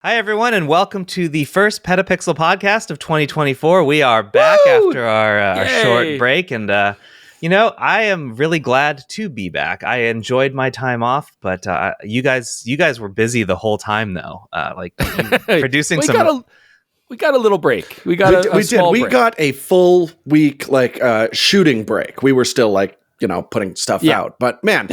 Hi, everyone, and welcome to the first PetaPixel Podcast of 2024. We are back after our short break, and I am really glad to be back. I enjoyed my time off, but you guys were busy the whole time, though. Producing some. We got a little break. We did. We got a full week shooting break. We were still putting stuff out, but man.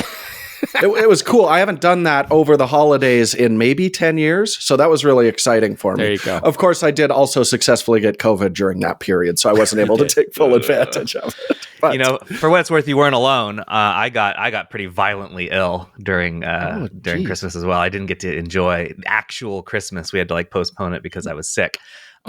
It was cool. I haven't done that over the holidays in maybe 10 years. So that was really exciting for me. There you go. Of course, I did also successfully get COVID during that period. So I wasn't able to take full advantage of it. But, for what it's worth, you weren't alone. I got pretty violently ill during Christmas as well. I didn't get to enjoy actual Christmas. We had to postpone it because I was sick.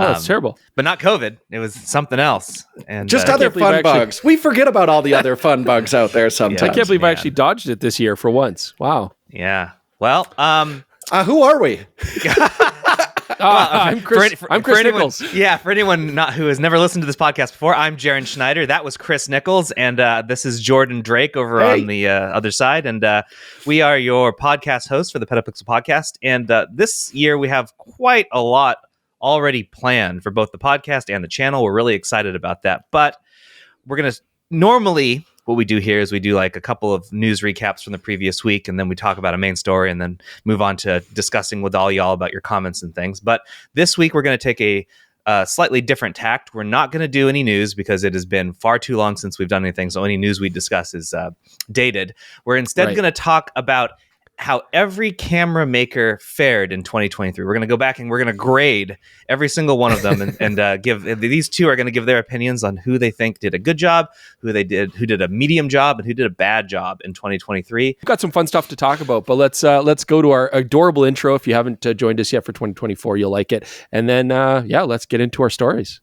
Oh, that's terrible. But not COVID. It was something else. And just other fun bugs. We forget about all the other fun bugs out there sometimes. I can't believe I actually dodged it this year for once. Wow. Yeah. Well, who are we? I'm Chris Nichols. For anyone who has never listened to this podcast before, I'm Jaron Schneider. That was Chris Nichols, and this is Jordan Drake over on the other side. And we are your podcast hosts for the PetaPixel Podcast. And this year we have quite a lot already planned for both the podcast and the channel. We're really excited about that. But we're going to normally what we do here is we do a couple of news recaps from the previous week, and then we talk about a main story and then move on to discussing with all y'all about your comments and things. But this week we're going to take a slightly different tact. We're not going to do any news because it has been far too long since we've done anything. So any news we discuss is dated. We're instead going to talk about how every camera maker fared in 2023. We're going to go back and we're going to grade every single one of them and give these two are going to give their opinions on who they think did a good job, who did a medium job, and who did a bad job in 2023. We've got some fun stuff to talk about, but let's go to our adorable intro. If you haven't joined us yet for 2024, you'll like it. And then let's get into our stories.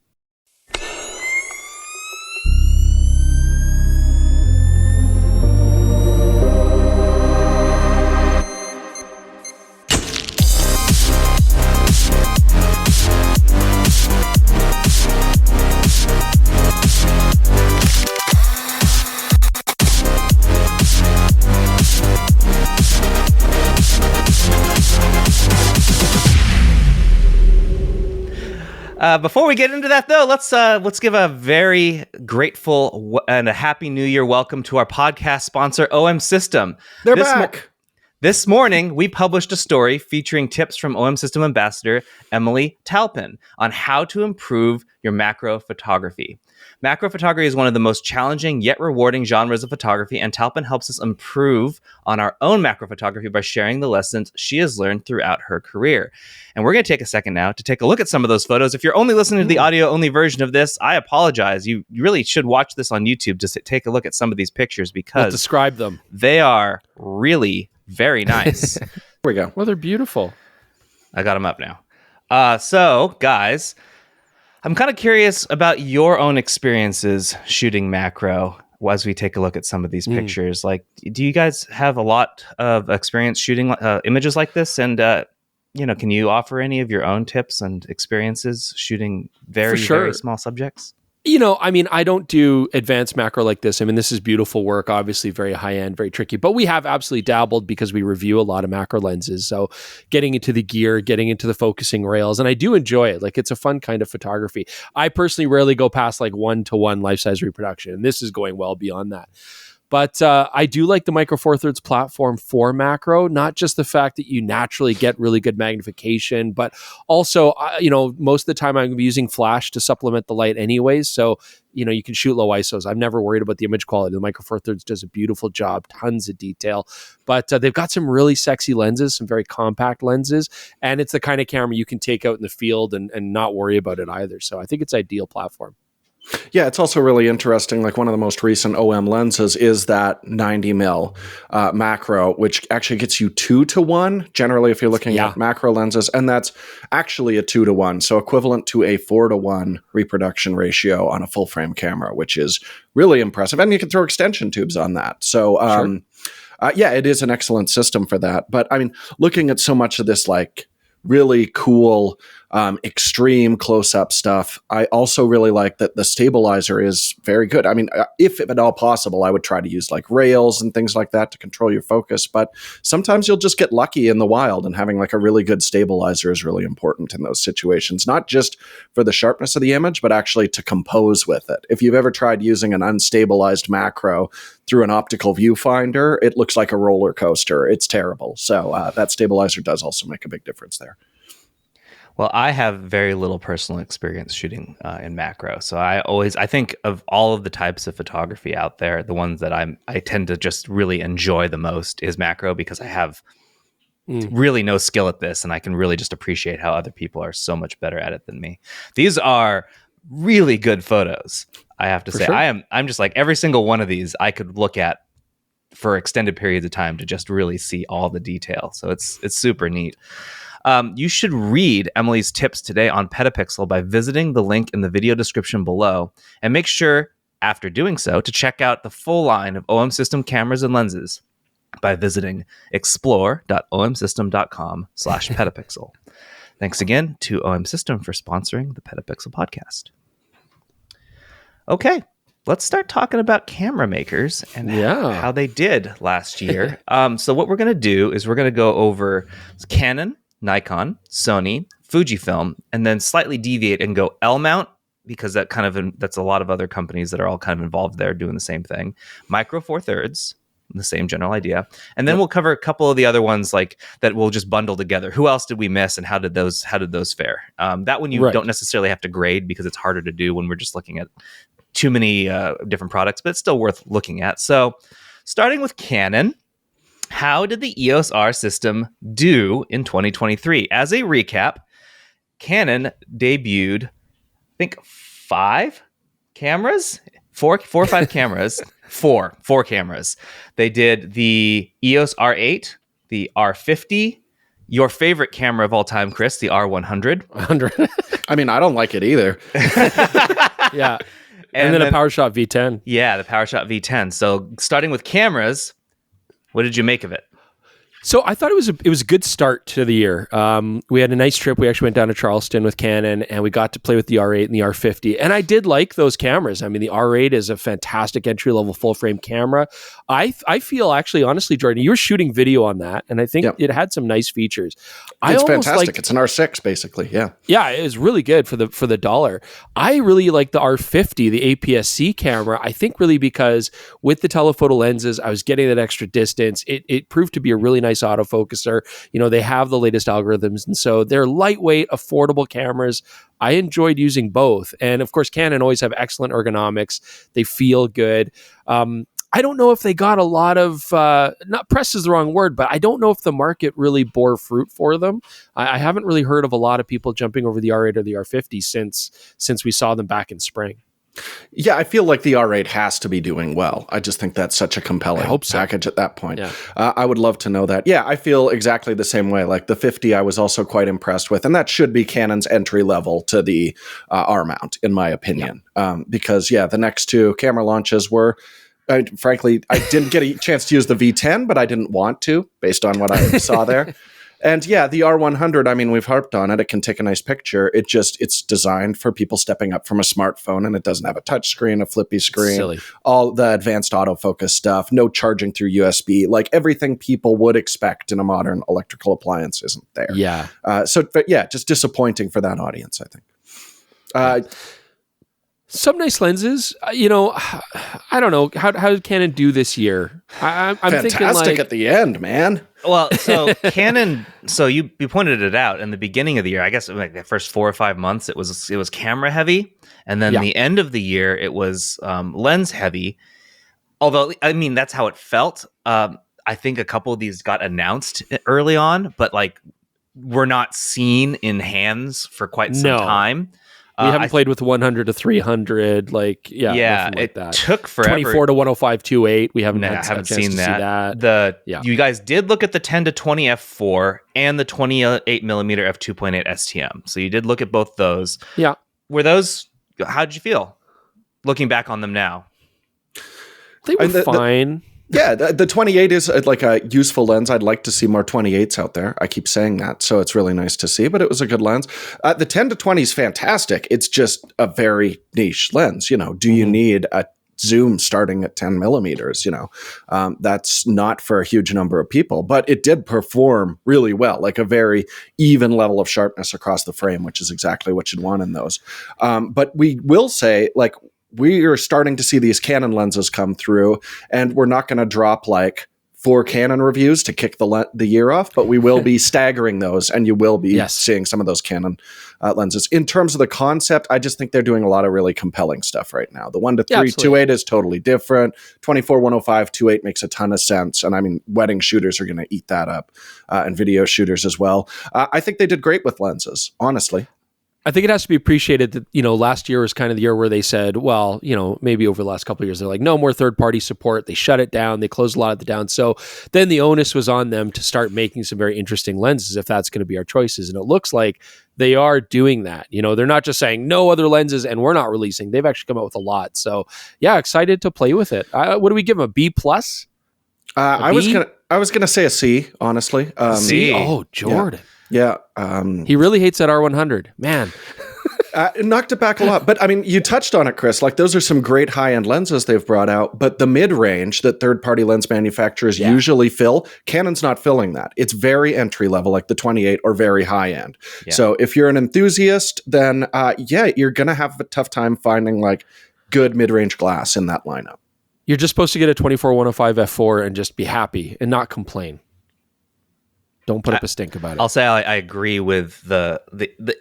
Before we get into that, though, let's give a very grateful and a happy New Year welcome to our podcast sponsor, OM System. They're back. This morning, we published a story featuring tips from OM System ambassador Emily Talpin on how to improve your macro photography. Macro photography is one of the most challenging yet rewarding genres of photography, and Talpin helps us improve on our own macro photography by sharing the lessons she has learned throughout her career. And we're going to take a second now to take a look at some of those photos. If you're only listening to the audio-only version of this, I apologize. You really should watch this on YouTube to take a look at some of these pictures because describe them. They are really very nice. Here we go. Well, they're beautiful. I got them up now. So, guys, I'm kind of curious about your own experiences shooting macro as we take a look at some of these pictures. Do you guys have a lot of experience shooting images like this? And, can you offer any of your own tips and experiences shooting very small subjects? I don't do advanced macro like this. This is beautiful work, obviously very high end, very tricky, but we have absolutely dabbled because we review a lot of macro lenses. So getting into the gear, getting into the focusing rails, and I do enjoy it. It's a fun kind of photography. I personally rarely go past 1-to-1 life-size reproduction, and this is going well beyond that. But I do like the Micro Four Thirds platform for macro, not just the fact that you naturally get really good magnification, but also, most of the time I'm going to be using flash to supplement the light anyways. So, you can shoot low ISOs. I'm never worried about the image quality. The Micro Four Thirds does a beautiful job, tons of detail, but they've got some really sexy lenses, some very compact lenses, and it's the kind of camera you can take out in the field and not worry about it either. So I think it's ideal platform. Yeah, it's also really interesting. One of the most recent OM lenses is that 90mm macro, which actually gets you 2-to-1. Generally, if you're looking at macro lenses, and that's actually a 2-to-1, so equivalent to a 4-to-1 reproduction ratio on a full frame camera, which is really impressive. And you can throw extension tubes on that. So, it is an excellent system for that. But looking at so much of this, really cool extreme close-up stuff. I also really like that the stabilizer is very good. I mean, if at all possible, I would try to use like rails and things like that to control your focus, but sometimes you'll just get lucky in the wild, and having like a really good stabilizer is really important in those situations, not just for the sharpness of the image, but actually to compose with it. If you've ever tried using an unstabilized macro through an optical viewfinder, it looks like a roller coaster. It's terrible. So that stabilizer does also make a big difference there. Well, I have very little personal experience shooting in macro. So I think of all of the types of photography out there, the ones that I tend to just really enjoy the most is macro, because I have really no skill at this, and I can really just appreciate how other people are so much better at it than me. These are really good photos, I have to say. Sure. I'm just like, every single one of these I could look at for extended periods of time to just really see all the detail. So it's super neat. You should read Emily's tips today on PetaPixel by visiting the link in the video description below, and make sure, after doing so, to check out the full line of OM System cameras and lenses by visiting explore.omsystem.com/PetaPixel. Thanks again to OM System for sponsoring the PetaPixel podcast. Okay, let's start talking about camera makers and how they did last year. So what we're going to do is we're going to go over Canon, Nikon, Sony, Fujifilm, and then slightly deviate and go L mount, because that's a lot of other companies that are all kind of involved there doing the same thing. Micro Four Thirds, the same general idea, and then we'll cover a couple of the other ones like that we'll just bundle together. Who else did we miss, and how did those fare? That one you don't necessarily have to grade, because it's harder to do when we're just looking at too many different products, but it's still worth looking at. So, starting with Canon. How did the EOS R system do in 2023? As a recap, Canon debuted, I think, 5 cameras? 4 or 5 cameras? 4 cameras. They did the EOS R8, the R50, your favorite camera of all time, Chris, the R100. 100. I mean, I don't like it either. Yeah. And then a PowerShot V10. Yeah, the PowerShot V10. So starting with cameras, what did you make of it? So I thought it was a good start to the year. We had a nice trip. We actually went down to Charleston with Canon, and we got to play with the R8 and the R50. And I did like those cameras. I mean, the R8 is a fantastic entry-level full-frame camera. I feel actually, honestly, Jordan, you were shooting video on that, and I think it had some nice features. It's fantastic. It's an R6, basically. Yeah. Yeah, it was really good for the dollar. I really like the R50, the APS-C camera. I think really because with the telephoto lenses, I was getting that extra distance. It proved to be a really nice autofocuser. You know, they have the latest algorithms, and so they're lightweight, affordable cameras. I enjoyed using both. And of course, Canon always have excellent ergonomics. They feel good. I don't know if they got a lot of, not press is the wrong word, but I don't know if the market really bore fruit for them. I haven't really heard of a lot of people jumping over the R8 or the R50 since we saw them back in spring. Yeah, I feel like the R8 has to be doing well. I just think that's such a compelling package at that point. Yeah. I would love to know that. Yeah, I feel exactly the same way. Like the 50, I was also quite impressed with. And that should be Canon's entry level to the R mount, in my opinion. Yeah. Because, the next 2 camera launches were... frankly, I didn't get a chance to use the V10, but I didn't want to, based on what I saw there. And the R100, I mean, we've harped on it. It can take a nice picture. It's designed for people stepping up from a smartphone, and it doesn't have a touch screen, a flippy screen, silly. All the advanced autofocus stuff, no charging through USB, like everything people would expect in a modern electrical appliance isn't there. Yeah. Just disappointing for that audience, I think. Some nice lenses. I don't know. How did Canon do this year? I'm fantastic thinking like, at the end, man. Well, so Canon. So you pointed it out in the beginning of the year. I guess like the first 4 or 5 months, it was camera heavy, and then the end of the year, it was lens heavy. Although I mean that's how it felt. I think a couple of these got announced early on, but like were not seen in hands for quite some time. We haven't played with 100 to 300, it that. Took forever. 24 to 105 2.8. We haven't seen that. You guys did look at the 10 to 20 f4 and the 28 millimeter f2.8 STM. So you did look at both those. Yeah. Were those? How did you feel looking back on them now? They were fine. Yeah, the 28 is like a useful lens. I'd like to see more 28s out there. I keep saying that, so it's really nice to see, but it was a good lens. The 10 to 20 is fantastic. It's just a very niche lens. Do you need a zoom starting at 10 millimeters? That's not for a huge number of people, but it did perform really well, like a very even level of sharpness across the frame, which is exactly what you'd want in those. But we will say, like, we are starting to see these Canon lenses come through, and we're not going to drop like 4 Canon reviews to kick the year off, but we will be staggering those, and you will be seeing some of those Canon lenses. In terms of the concept, I just think they're doing a lot of really compelling stuff right now. The 1 to 3 2.8 is totally different. 24 105 2.8 makes a ton of sense, and I mean, wedding shooters are going to eat that up, and video shooters as well. I think they did great with lenses, honestly. I think it has to be appreciated that, last year was kind of the year where they said, well, maybe over the last couple of years, they're like, no more third-party support. They shut it down. They closed a lot of it down. So then the onus was on them to start making some very interesting lenses if that's going to be our choices. And it looks like they are doing that. They're not just saying no other lenses and we're not releasing. They've actually come out with a lot. So yeah, excited to play with it. What do we give them? A B+? I was gonna say a C, honestly. C. Oh, Jordan. Yeah. He really hates that R100, man. It knocked it back a lot. But I mean, you touched on it, Chris. Like, those are some great high-end lenses they've brought out. But the mid-range that third-party lens manufacturers usually fill, Canon's not filling that. It's very entry-level, like the 28, or very high-end. Yeah. So if you're an enthusiast, then you're going to have a tough time finding like good mid-range glass in that lineup. You're just supposed to get a 24-105 f4 and just be happy and not complain. Don't put up a stink about it. I'll say I agree with the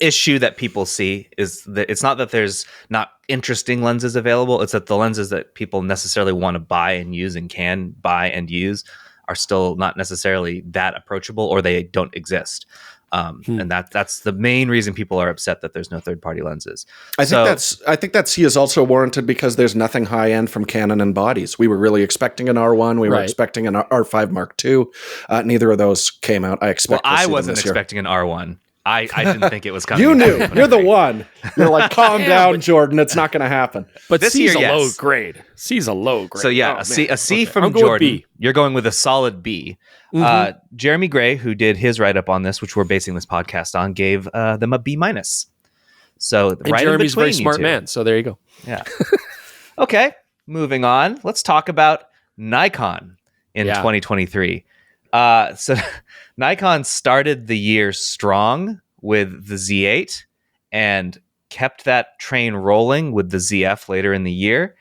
issue that people see is that it's not that there's not interesting lenses available. It's that the lenses that people necessarily want to buy and use and can buy and use are still not necessarily that approachable, or they don't exist. And that's the main reason people are upset that there's no third-party lenses. I think that C is also warranted because there's nothing high-end from Canon and bodies. We were really expecting an R1. We were expecting an R5 Mark II. Neither of those came out. I wasn't expecting an R1. I didn't think it was coming. You knew. You're the one. You're like, calm down, Jordan. It's not going to happen. But this C's a low grade. C's a low grade. So yeah, a C from Jordan. You're going with a solid B. Mm-hmm. Jeremy Gray, who did his write-up on this, which we're basing this podcast on, gave them a B-. So right, Jeremy's a very smart man. So there you go. Yeah. Okay, moving on. Let's talk about Nikon in 2023. So Nikon started the year strong with the Z8 and kept that train rolling with the ZF later in the year.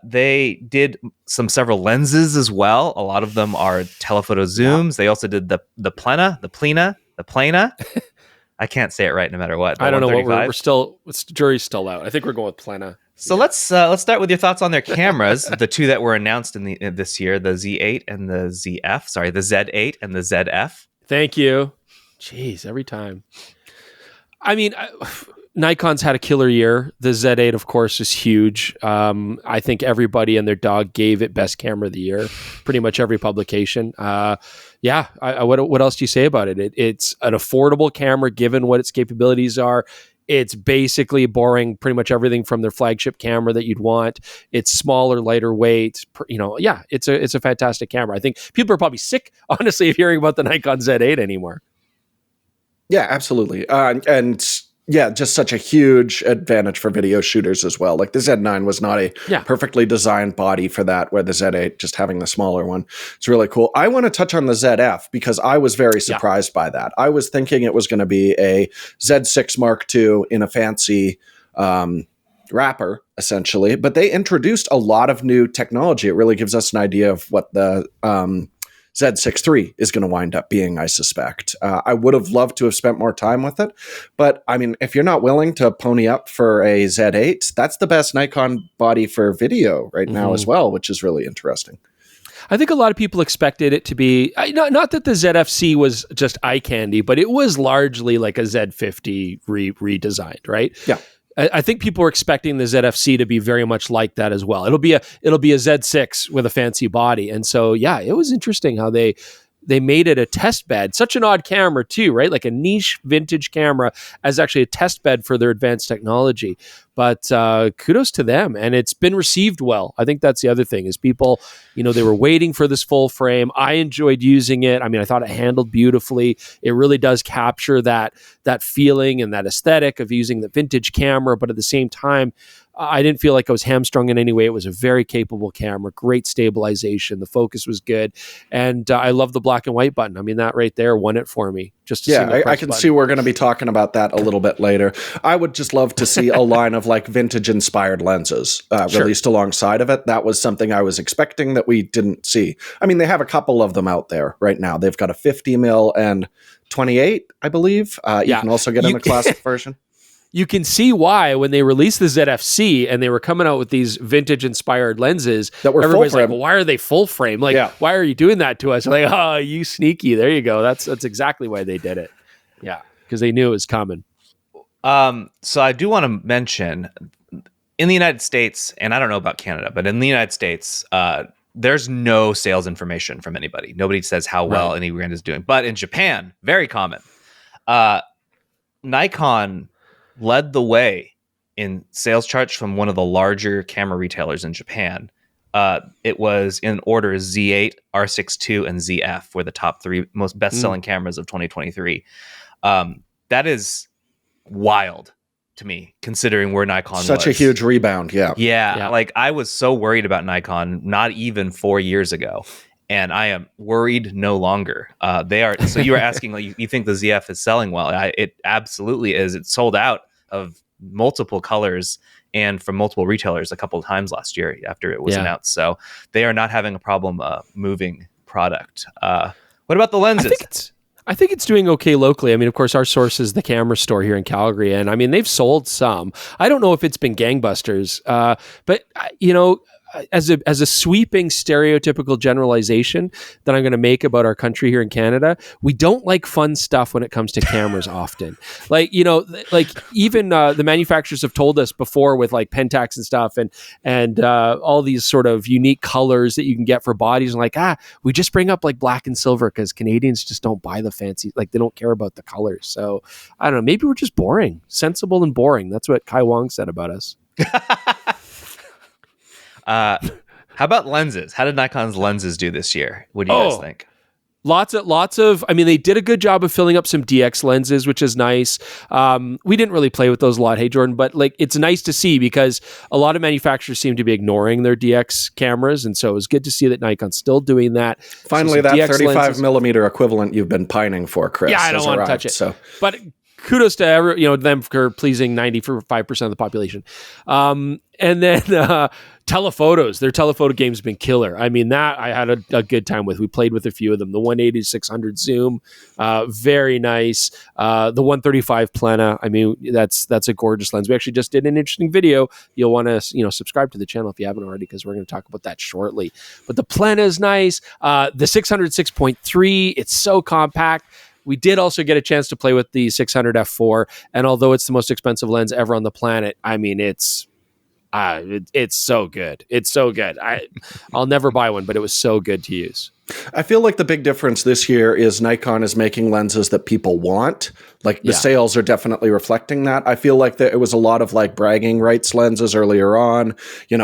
They did several lenses as well. A lot of them are telephoto zooms. They also did the plana. I can't say it right no matter what. I don't know what we're still. Jury's still out. I think we're going with plana. So let's start with your thoughts on their cameras. The two that were announced in this year, the Z8 and the ZF. Sorry, the Z8 and the ZF. Thank you. Jeez, every time. I mean, Nikon's had a killer year. The Z8, of course, is huge. I think everybody and their dog gave it best camera of the year. Pretty much every publication. What else do you say about it? It's an affordable camera given what its capabilities are. It's basically borrowing pretty much everything from their flagship camera that you'd want. It's smaller, lighter weight. It's a fantastic camera. I think people are probably sick, honestly, of hearing about the Nikon Z8 anymore. Yeah, absolutely. Just such a huge advantage for video shooters as well. Like, the Z9 was not a perfectly designed body for that, where the Z8, just having the smaller one, it's really cool. I want to touch on the ZF because I was very surprised by that. I was thinking it was going to be a Z6 Mark II in a fancy wrapper, essentially, but they introduced a lot of new technology. It really gives us an idea of what the Z6 III is going to wind up being, I suspect. I would have loved to have spent more time with it, but I mean, if you're not willing to pony up for a Z8, that's the best Nikon body for video right now as well, which is really interesting. I think a lot of people expected it to be, not that the ZFC was just eye candy, but it was largely like a Z50 redesigned, right? Yeah. I think people were expecting the ZFC to be very much like that as well. It'll be a Z6 with a fancy body. And so, yeah, it was interesting how they they made it a test bed. Such an odd camera too, right? Like a niche vintage camera as actually a test bed for their advanced technology. But kudos to them, and it's been received well. I think that's the other thing is people, they were waiting for this full frame. I enjoyed using it. I mean, I thought it handled beautifully. It really does capture that feeling and that aesthetic of using the vintage camera, but at the same time, I didn't feel like I was hamstrung in any way. It was a very capable camera, great stabilization. The focus was good. And I love the black and white button. I mean, that right there won it for me. Just to I can see we're going to be talking about that a little bit later. I would just love to see a line of like vintage inspired lenses released alongside of it. That was something I was expecting that we didn't see. I mean, they have a couple of them out there right now. They've got a 50 mil and 28, I believe. You can also get in the classic version. You can see why when they released the ZFC and they were coming out with these vintage inspired lenses that were everybody's full frame. Like, well, why are they full frame? Like, why are you doing that to us? Like, oh, you sneaky. There you go. That's exactly why they did it. Yeah, because they knew it was coming. So I do want to mention in the United States, and I don't know about Canada, but in the United States, there's no sales information from anybody. Nobody says how well any brand is doing. But in Japan, very common. Nikon led the way in sales charts from one of the larger camera retailers in Japan. It was in order Z8, R6 II, and ZF were the top three most best-selling cameras of 2023. That is wild to me, considering where Nikon was. Such a huge rebound, Yeah, like I was so worried about Nikon not even 4 years ago, and I am worried no longer. They are. So you were asking, like, you think the ZF is selling well? It absolutely is. It sold out of multiple colors and from multiple retailers a couple of times last year after it was announced. So they are not having a problem moving product. What about the lenses? I think it's doing okay locally. I mean, of course, our source is the camera store here in Calgary, and I mean, they've sold some. I don't know if it's been gangbusters, but as a sweeping stereotypical generalization that I'm going to make about our country here in Canada, we don't like fun stuff when it comes to cameras often. Like, like even the manufacturers have told us before with like Pentax and stuff and all these sort of unique colors that you can get for bodies, and like, we just bring up like black and silver because Canadians just don't buy the fancy, like they don't care about the colors. So I don't know, maybe we're just boring, sensible and boring. That's what Kai Wong said about us. How about lenses? How did Nikon's lenses do this year? What do you guys think? Lots of, I mean, they did a good job of filling up some DX lenses, which is nice. We didn't really play with those a lot, hey, Jordan, but like, it's nice to see because a lot of manufacturers seem to be ignoring their DX cameras. And so it was good to see that Nikon's still doing that. Finally, that DX 35 millimeter equivalent you've been pining for, Chris. Yeah, I don't want to touch it. But kudos to them for pleasing 95% of the population. And then telephotos. Their telephoto game's been killer. I mean, that I had a good time with. We played with a few of them. The 180 to 600 zoom, very nice. The 135 plana. I mean, that's a gorgeous lens. We actually just did an interesting video. You'll want to subscribe to the channel if you haven't already, because we're going to talk about that shortly. But the plana is nice. The 600 6.3. It's so compact. We did also get a chance to play with the 600 f4, and although it's the most expensive lens ever on the planet, I mean, it's so good. It's so good. I'll never buy one, but it was so good to use. I feel like the big difference this year is Nikon is making lenses that people want. Like the sales are definitely reflecting that. I feel like it was a lot of like bragging rights lenses earlier on,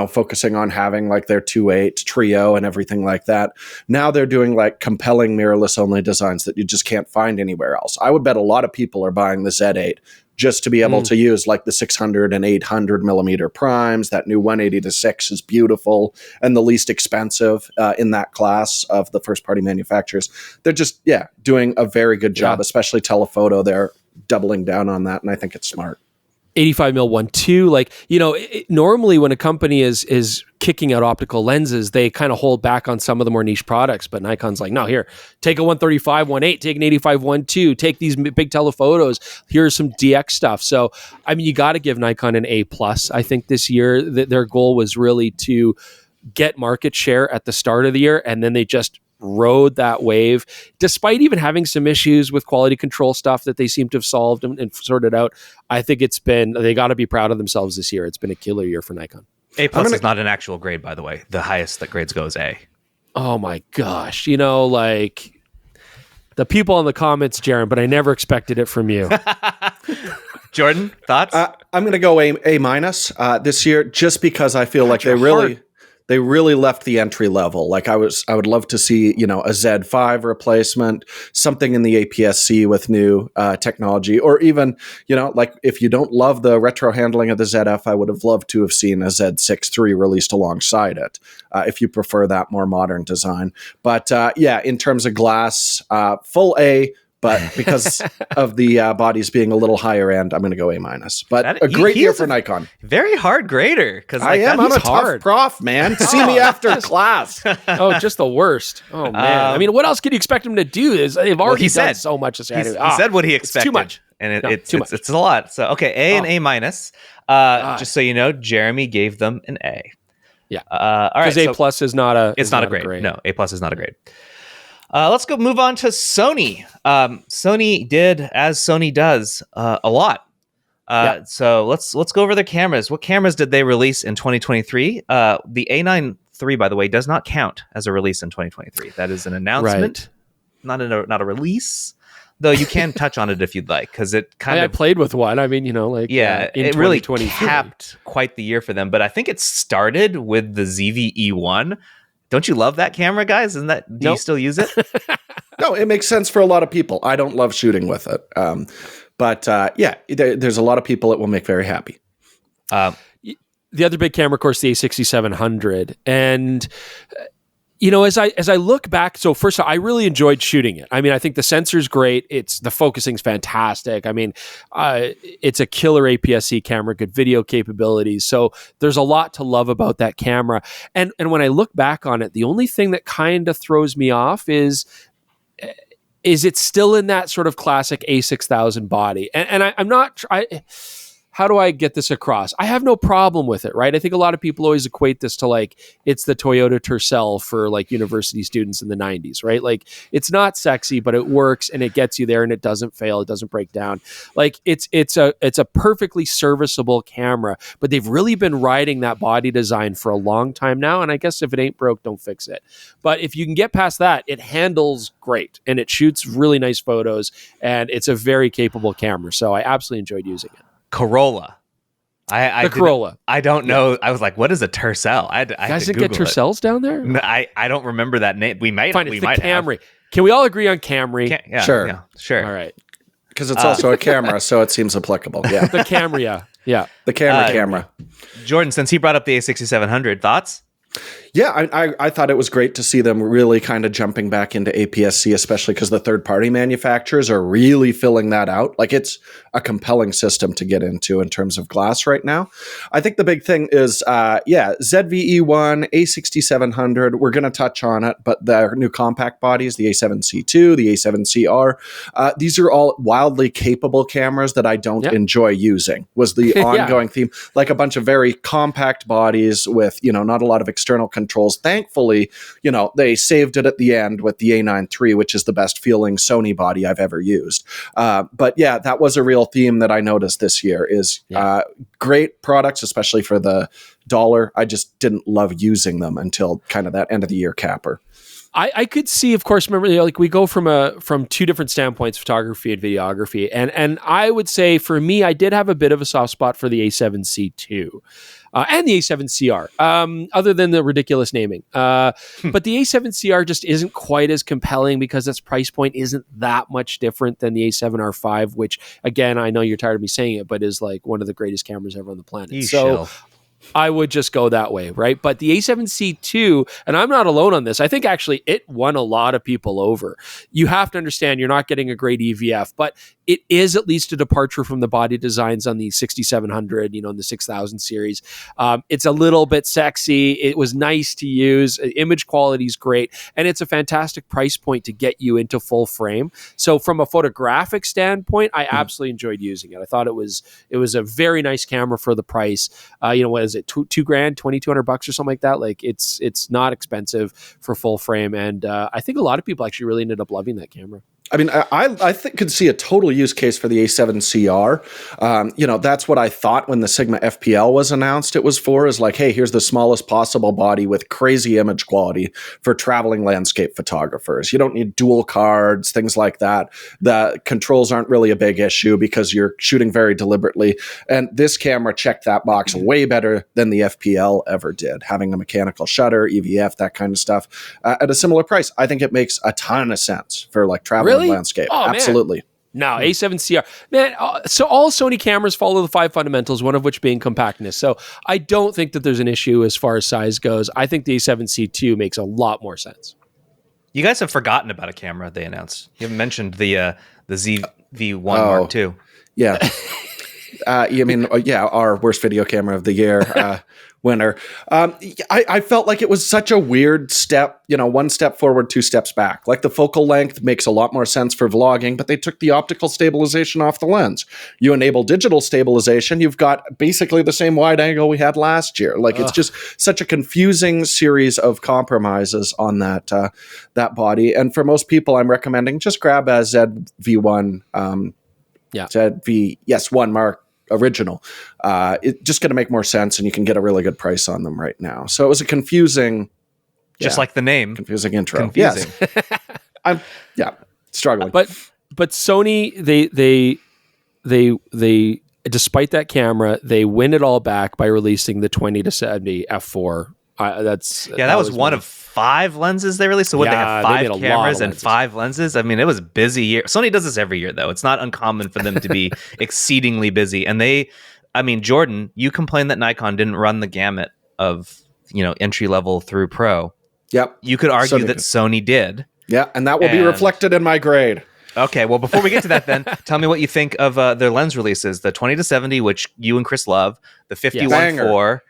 focusing on having like their 2.8 trio and everything like that. Now they're doing like compelling mirrorless only designs that you just can't find anywhere else. I would bet a lot of people are buying the Z8 just to be able to use like the 600 and 800 millimeter primes. That new 180 to 6 is beautiful and the least expensive in that class of the first party manufacturers. They're just, doing a very good job, especially telephoto. They're doubling down on that, and I think it's smart. 85 mil 1.2, like, normally when a company is kicking out optical lenses, they kind of hold back on some of the more niche products, but Nikon's like, no, here, take a 135 1.8, take an 85 1.2, take these big telephotos, here's some DX stuff. So, I mean, you got to give Nikon an A+. I think this year their goal was really to get market share at the start of the year, and then they just rode that wave, despite even having some issues with quality control stuff that they seem to have solved and sorted out. I think they got to be proud of themselves this year. It's been a killer year for Nikon. A+ is not an actual grade, by the way. The highest that grades go is A. Oh my gosh. Like The people in the comments, Jaron, but I never expected it from you. Jordan, thoughts? I'm going to go A minus this year, just because I feel like they really left the entry level. Like I would love to see, a Z5 replacement, something in the APS-C with new technology, or even, like if you don't love the retro handling of the ZF, I would have loved to have seen a Z6 III released alongside it, if you prefer that more modern design. But in terms of glass, full A. But because of the bodies being a little higher end, I'm going to go A minus. But a great year for Nikon. Very hard grader. Because I'm a tough prof, man. See me after class. Oh, just the worst. Oh, man. I mean, what else can you expect him to do? They've already done so much. He said what he expected. Too much. And it's a lot. So, okay, A and A minus. Just so you know, Jeremy gave them an A. Yeah. All right. Because A plus is not a... It's not a grade. No, A plus is not a grade. Let's go move on to Sony. Sony did as Sony does a lot. So let's go over their cameras. What cameras did they release in 2023? The A9 III, by the way, does not count as a release in 2023. That is an announcement, not a release. Though you can touch on it if you'd like, because it I played with one. I mean, it really capped quite the year for them. But I think it started with the ZV-E1. Don't you love that camera, guys? Do you still use it? No, it makes sense for a lot of people. I don't love shooting with it. But there's a lot of people it will make very happy. The other big camera, of course, the A6700. And, as I look back, so first of all, I really enjoyed shooting it. I mean, I think the sensor's great. The focusing's fantastic. I mean, it's a killer APS-C camera, good video capabilities. So there's a lot to love about that camera. And when I look back on it, the only thing that kind of throws me off is it's still in that sort of classic A6000 body. And I'm not... how do I get this across? I have no problem with it, right? I think a lot of people always equate this to it's the Toyota Tercel for university students in the 90s, right? It's not sexy, but it works and it gets you there and it doesn't fail. It doesn't break down. It's a perfectly serviceable camera, but they've really been riding that body design for a long time now. And I guess if it ain't broke, don't fix it. But if you can get past that, it handles great and it shoots really nice photos and it's a very capable camera. So I absolutely enjoyed using it. Corolla. Corolla. I don't know. I was like, what is a Tercel? I guys didn't get Tercels down there? No, I don't remember that name. We might. Fine, it's we the might Camry. have. Can we all agree on Camry? Sure. Yeah, sure. All right. Because it's also a camera, so it seems applicable. Yeah. The Camry. Yeah. The camera. Jordan, since he brought up the A6700, thoughts? Yeah, I thought it was great to see them really kind of jumping back into APS-C, especially because the third-party manufacturers are really filling that out. It's a compelling system to get into in terms of glass right now. I think the big thing is, ZV-E1, A6700, we're going to touch on it, but their new compact bodies, the A7C2, the A7CR, these are all wildly capable cameras that I don't enjoy using, was the ongoing theme. A bunch of very compact bodies with, not a lot of external controls. Thankfully, they saved it at the end with the A9 III, which is the best feeling Sony body I've ever used. But that was a real theme that I noticed this year is great products, especially for the dollar. I just didn't love using them until kind of that end of the year capper. I could see, of course, remember, we go from two different standpoints, photography and videography. And I would say for me, I did have a bit of a soft spot for the A7C2. And the A7CR, other than the ridiculous naming. But the A7CR just isn't quite as compelling because its price point isn't that much different than the A7R5, which, again, I know you're tired of me saying it, but is one of the greatest cameras ever on the planet. I would just go that way, right? But the A7C2, and I'm not alone on this, I think actually it won a lot of people over. You have to understand you're not getting a great EVF, but it is at least a departure from the body designs on the 6700, in the 6000 series. It's a little bit sexy. It was nice to use. Image quality is great. And it's a fantastic price point to get you into full frame. So from a photographic standpoint, I absolutely enjoyed using it. I thought it was a very nice camera for the price. What is it? $2,000, $2,200 or something like that. It's not expensive for full frame. And I think a lot of people actually really ended up loving that camera. I mean, I think could see a total use case for the A7CR. That's what I thought when the Sigma FPL was announced. It was for is like, hey, here's the smallest possible body with crazy image quality for traveling landscape photographers. You don't need dual cards, things like that. The controls aren't really a big issue because you're shooting very deliberately. And this camera checked that box way better than the FPL ever did, having a mechanical shutter, EVF, that kind of stuff at a similar price. I think it makes a ton of sense for like traveling landscape. Oh, absolutely. Man. No, A7CR. Man, so all Sony cameras follow the 5 fundamentals, one of which being compactness. So I don't think that there's an issue as far as size goes. I think the A7C II makes a lot more sense. You guys have forgotten about a camera they announced. You haven't mentioned the ZV-1 Mark II. Yeah. Our worst video camera of the year winner. I felt like it was such a weird step, one step forward, 2 steps back. Like the focal length makes a lot more sense for vlogging, but they took the optical stabilization off the lens. You enable digital stabilization, you've got basically the same wide angle we had last year. Like it's just such a confusing series of compromises on that body. And for most people, I'm recommending just grab a ZV-1 1 Mark original. It's just going to make more sense, and you can get a really good price on them right now. So it was a confusing, just like the name, confusing intro. Confusing. Yes. I'm struggling. But Sony, they despite that camera, they win it all back by releasing the 20-70 f4. That was one of 5 lenses they released. So they have 5 cameras and 5 lenses. I mean, it was a busy year. Sony does this every year, though. It's not uncommon for them to be exceedingly busy. And Jordan, you complained that Nikon didn't run the gamut of, entry level through pro. Yep. You could argue that Sony did. Yeah, and that will be reflected in my grade. Okay, well, before we get to that, then tell me what you think of their lens releases: the 20-70, which you and Chris love, the 51.4,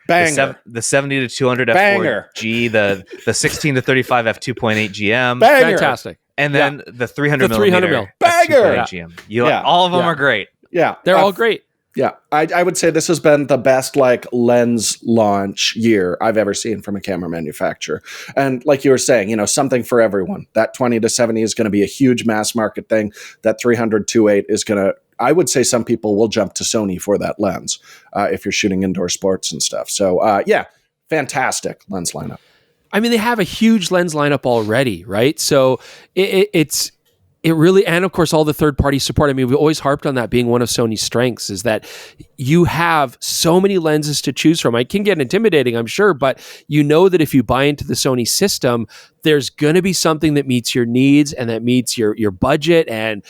the 70-200 f4G, the 16-35 f2.8 GM, fantastic, and then the 300 mil banger. GM. All of them are great. Yeah, they're all great. Yeah, I would say this has been the best lens launch year I've ever seen from a camera manufacturer. And like you were saying, something for everyone. That 20-70 is going to be a huge mass market thing. That 300-2.8 is going to, I would say some people will jump to Sony for that lens if you're shooting indoor sports and stuff. So fantastic lens lineup. I mean, they have a huge lens lineup already, right? So it really, and of course, all the third-party support. I mean, we've always harped on that being one of Sony's strengths, is that you have so many lenses to choose from. It can get intimidating, I'm sure, but you know that if you buy into the Sony system, there's going to be something that meets your needs and that meets your budget. And,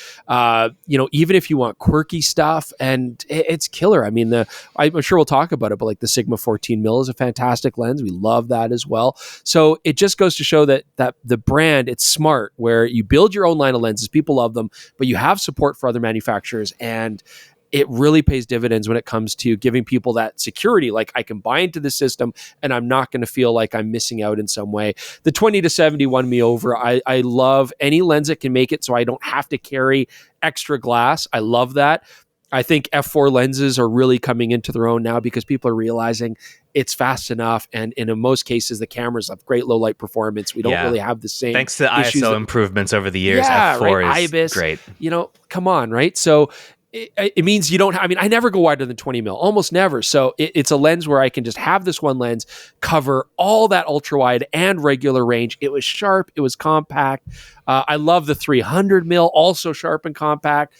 even if you want quirky stuff, and it's killer. I mean, I'm sure we'll talk about it, but like the Sigma 14mm is a fantastic lens. We love that as well. So it just goes to show that the brand, it's smart, where you build your own line of lenses. People love them, but you have support for other manufacturers, and it really pays dividends when it comes to giving people that security. Like, I can buy into the system and I'm not going to feel like I'm missing out in some way. The 20-70 won me over. I love any lens that can make it so I don't have to carry extra glass. I love that. I think f4 lenses are really coming into their own now because people are realizing it's fast enough, and in most cases the cameras have great low light performance. We don't really have the same thanks to ISO improvements over the years. F4 is IBIS, great. Come on, right? So it means you don't I mean, I never go wider than 20 mil, almost never. So it's a lens where I can just have this one lens cover all that ultra wide and regular range. It was sharp. It was compact. I love the 300 mil, also sharp and compact.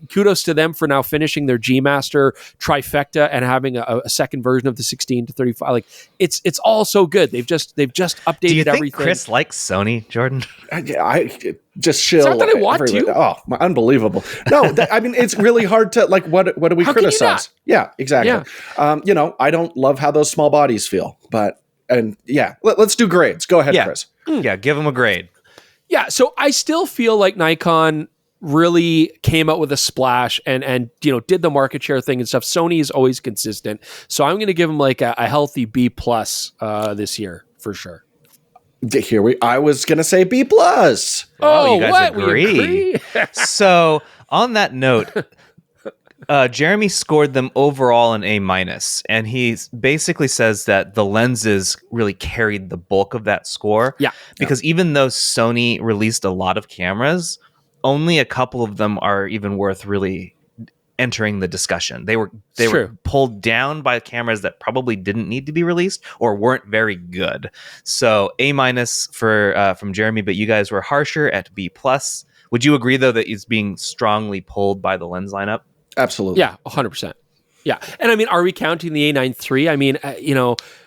Kudos to them for now finishing their G Master trifecta and having a second version of the 16-35. Like, it's all so good. They've just updated Do you think everything. Chris likes Sony, Jordan? I just chill. It's not that I want to. Oh, unbelievable. No, I mean, it's really hard to, like, what do we criticize? Yeah, exactly. Yeah. I don't love how those small bodies feel, but let's do grades. Go ahead, Chris. Yeah, give them a grade. Yeah, so I still feel like Nikon really came out with a splash and did the market share thing and stuff. Sony is always consistent, so I'm going to give them like a healthy B+ this year for sure. I was going to say B+. Oh, you guys agree? So on that note, Jeremy scored them overall an A-, and he basically says that the lenses really carried the bulk of that score. Yeah. Because even though Sony released a lot of cameras, only a couple of them are even worth really entering the discussion. They were pulled down by cameras that probably didn't need to be released or weren't very good. So A- from Jeremy, but you guys were harsher at B+. Would you agree though that it's being strongly pulled by the lens lineup? Absolutely. Yeah, 100%. Yeah. And I mean, are we counting the A9 III? I mean,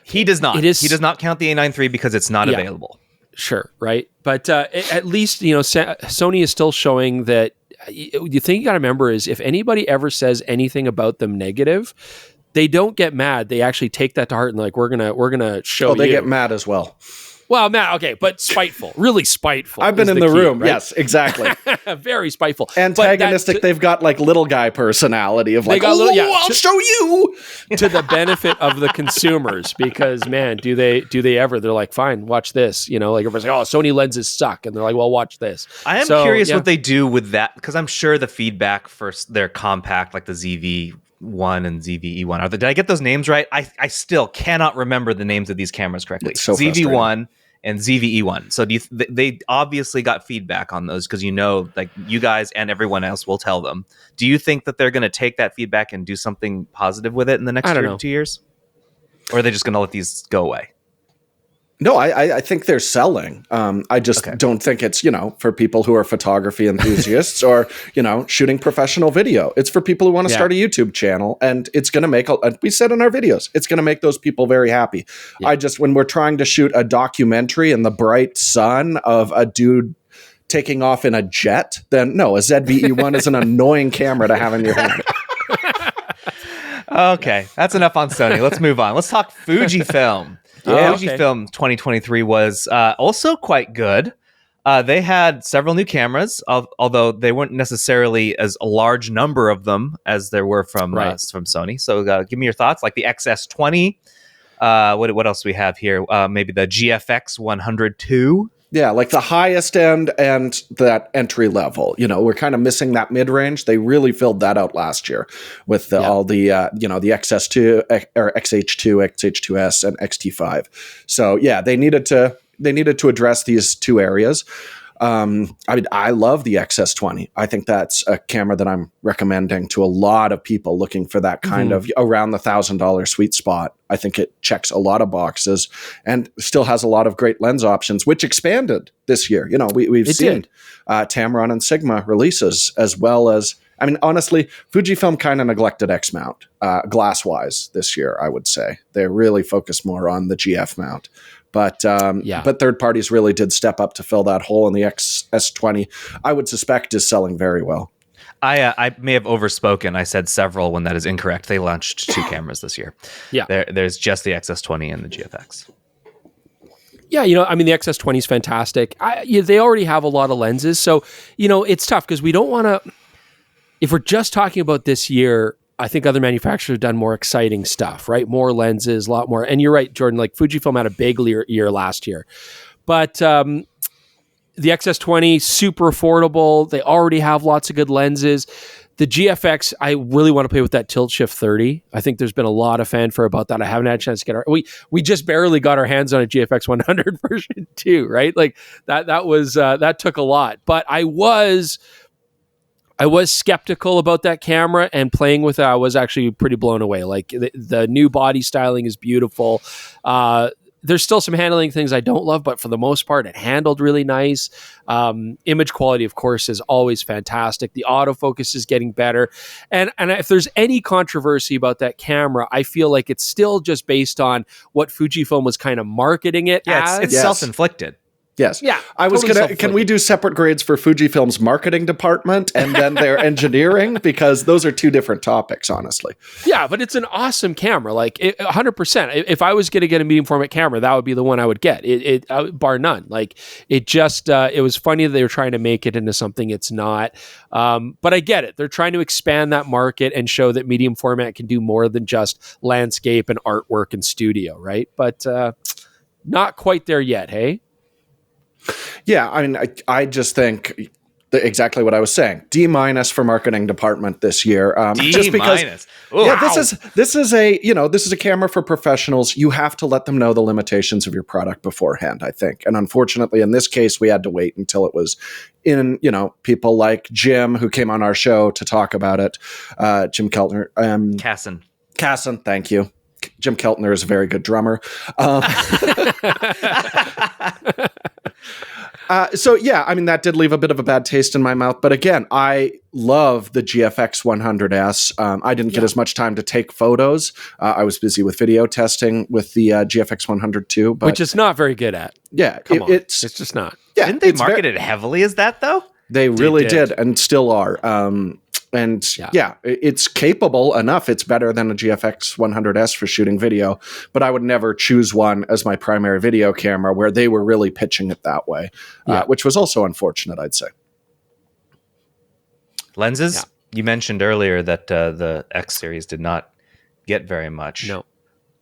he does not. He does not count the A9 III because it's not available. Sure, right. But at least, Sony is still showing that. The thing you got to remember is if anybody ever says anything about them negative, they don't get mad. They actually take that to heart and like, we're gonna show. They get mad as well. Well, Matt, okay, but spiteful, really spiteful. I've been in the key, room. Right? Yes, exactly. Very spiteful. Antagonistic. They've got like little guy personality of like, I'll show you. To the benefit of the consumers, because man, do they ever? They're like, fine, watch this. Like everybody's like, oh, Sony lenses suck, and they're like, well, watch this. I am curious what they do with that, because I'm sure the feedback for their compact, like the ZV-1 and ZV-E1, did I get those names right? I still cannot remember the names of these cameras correctly. It's so ZV-1 and ZV-E1. So they obviously got feedback on those, because like you guys and everyone else will tell them. Do you think that they're going to take that feedback and do something positive with it in the next year to 2 years? Or are they just going to let these go away? No, I think they're selling. I just don't think it's, for people who are photography enthusiasts or, shooting professional video. It's for people who want to start a YouTube channel, and it's going to make, we said in our videos, it's going to make those people very happy. Yeah. When we're trying to shoot a documentary in the bright sun of a dude taking off in a jet, then no, a ZV-E1 is an annoying camera to have in your hand. Okay, that's enough on Sony. Let's move on. Let's talk Fujifilm. Fujifilm 2023 was also quite good. They had several new cameras, although they weren't necessarily as a large number of them as there were from Sony. So give me your thoughts, like the XS20. What else do we have here? Maybe the GFX 102. Yeah, like the highest end and that entry level. We're kind of missing that mid range. They really filled that out last year with all the the XS2 or XH2, XH2S, and XT5. So yeah, they needed to address these two areas. I love the XS20. I think that's a camera that I'm recommending to a lot of people looking for that kind of around the $1,000 sweet spot. I think it checks a lot of boxes and still has a lot of great lens options, which expanded this year. We've seen Tamron and Sigma releases, as well as, honestly, Fujifilm kind of neglected X mount glass wise this year. I would say they really focused more on the GF mount. But third parties really did step up to fill that hole, and the XS20, I would suspect, is selling very well. I may have overspoken. I said several when that is incorrect. They launched 2 cameras this year. Yeah, there's just the XS20 and the GFX. Yeah, the XS20 is fantastic. They already have a lot of lenses, so it's tough because we don't want to. If we're just talking about this year, I think other manufacturers have done more exciting stuff, right? More lenses, a lot more. And you're right, Jordan, like Fujifilm had a big year last year. But the XS20, super affordable. They already have lots of good lenses. The GFX, I really want to play with that Tilt Shift 30. I think there's been a lot of fanfare about that. I haven't had a chance to get we just barely got our hands on a GFX 100 version too, right? Like that took a lot. But I was skeptical about that camera, and playing with it, I was actually pretty blown away. Like the new body styling is beautiful. There's still some handling things I don't love, but for the most part, it handled really nice. Image quality, of course, is always fantastic. The autofocus is getting better. And if there's any controversy about that camera, I feel like it's still just based on what Fujifilm was kind of marketing it as. It's self-inflicted. Yes. Yeah. I was can we do separate grades for Fujifilm's marketing department and then their engineering? Because those are two different topics, honestly. Yeah, but it's an awesome camera. Like 100%. If I was going to get a medium format camera, that would be the one I would get. It bar none. Like it just, it was funny that they were trying to make it into something it's not. But I get it. They're trying to expand that market and show that medium format can do more than just landscape and artwork and studio, right? But not quite there yet, hey? Yeah, I just think exactly what I was saying. D- for marketing department this year. Just because, this is a camera for professionals. You have to let them know the limitations of your product beforehand, I think. And unfortunately, in this case, we had to wait until it was in, people like Jim, who came on our show to talk about it, Jim Keltner. Casson, thank you. Jim Keltner is a very good drummer. So yeah, I mean, that did leave a bit of a bad taste in my mouth. But again, I love the GFX 100S. I didn't get as much time to take photos. I was busy with video testing with the GFX 100 too. But which is not very good at. Yeah, it's just not. Yeah, didn't they market it heavily as that though? They really did and still are. It's capable enough. It's better than a GFX 100S for shooting video, but I would never choose one as my primary video camera where they were really pitching it that way, which was also unfortunate, I'd say. Lenses? Yeah. You mentioned earlier that the X series did not get very much. No.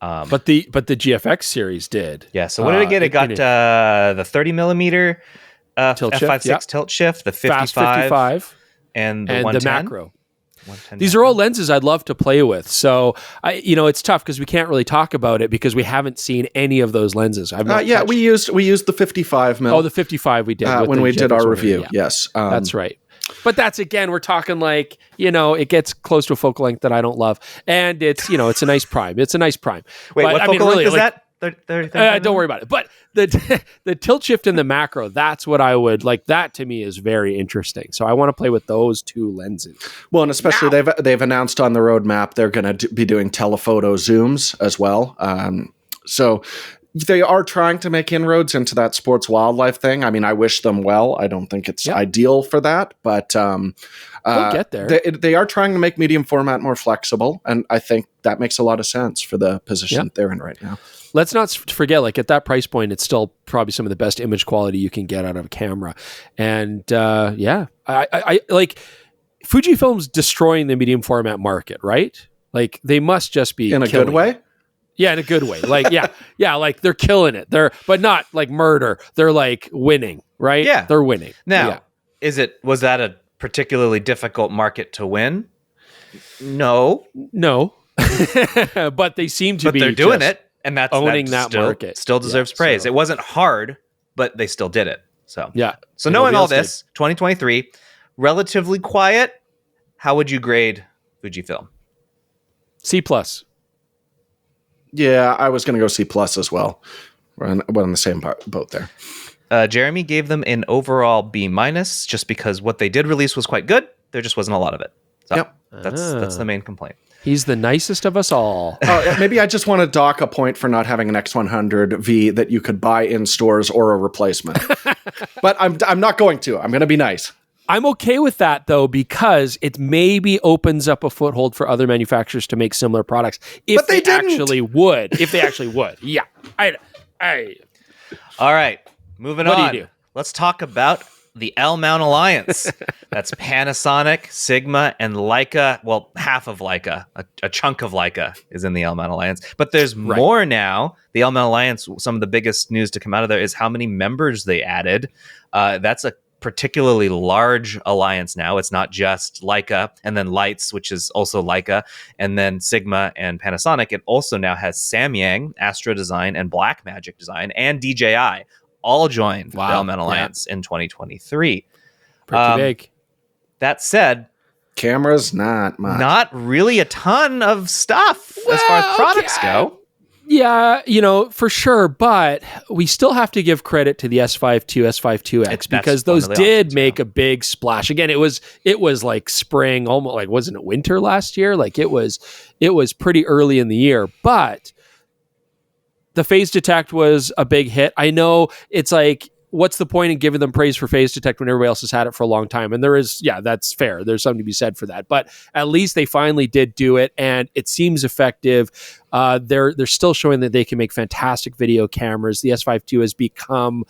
But the GFX series did. Yeah, so what did it get? It got the 30 millimeter tilt f5.6 tilt shift, the 55. And the macro. These are all lenses I'd love to play with. So, it's tough because we can't really talk about it because we haven't seen any of those lenses. We used the 55 mil. Oh, the 55 we did when we did our review. Yes, that's right. But that's, again, we're talking like, it gets close to a focal length that I don't love, and it's it's a nice prime. It's a nice prime. Wait, what focal length is that? Don't worry about it. But the tilt shift and the macro, that's what I would like. That to me is very interesting. So I want to play with those two lenses. Well, and especially they've announced on the roadmap they're going to be doing telephoto zooms as well. So they are trying to make inroads into that sports wildlife thing. I mean, I wish them well. I don't think it's ideal for that, but we'll get there. They are trying to make medium format more flexible, and I think that makes a lot of sense for the position they're in right now. Let's not forget, like at that price point, it's still probably some of the best image quality you can get out of a camera. And I like Fujifilm's destroying the medium format market, right? Like they must just be in a good way. Yeah, in a good way. Like, like they're killing it. But not like murder. They're like winning, right? Yeah. They're winning. Now, was that a particularly difficult market to win? No. But they seem to be. But they're doing it. And that's owning that market. Still deserves praise. It wasn't hard, but they still did it. So So knowing all this, 2023, relatively quiet. How would you grade Fujifilm? C+. Yeah, I was going to go C+ as well. We're on the same boat there. Jeremy gave them an overall B-, just because what they did release was quite good. There just wasn't a lot of it. So that's the main complaint. He's the nicest of us all. Maybe I just want to dock a point for not having an X100V that you could buy in stores or a replacement. But I'm not going to. I'm going to be nice. I'm okay with that, though, because it maybe opens up a foothold for other manufacturers to make similar products. If they actually would. Yeah. All right. Moving on. What do you do? Let's talk about the L-mount alliance. That's Panasonic, Sigma, and Leica. Well, half of Leica, a chunk of Leica is in the L-mount alliance. But there's more now. The L-mount alliance, some of the biggest news to come out of there is how many members they added. That's a particularly large alliance now. It's not just Leica and then Lights, which is also Leica, and then Sigma and Panasonic. It also now has Samyang, Astro Design, and Blackmagic Design, and DJI. All joined the L-mount alliance in 2023. Pretty big. That said, cameras, not much. Not really a ton of stuff as far as products go. Yeah, for sure. But we still have to give credit to the S5 II, S5 2X because those did make a big splash. Again, it was like spring, almost like, wasn't it winter last year? Like it was pretty early in the year, but the phase detect was a big hit. I know it's like, what's the point in giving them praise for phase detect when everybody else has had it for a long time? And there is, that's fair. There's something to be said for that. But at least they finally did do it, and it seems effective. They're still showing that they can make fantastic video cameras. The S5 II has become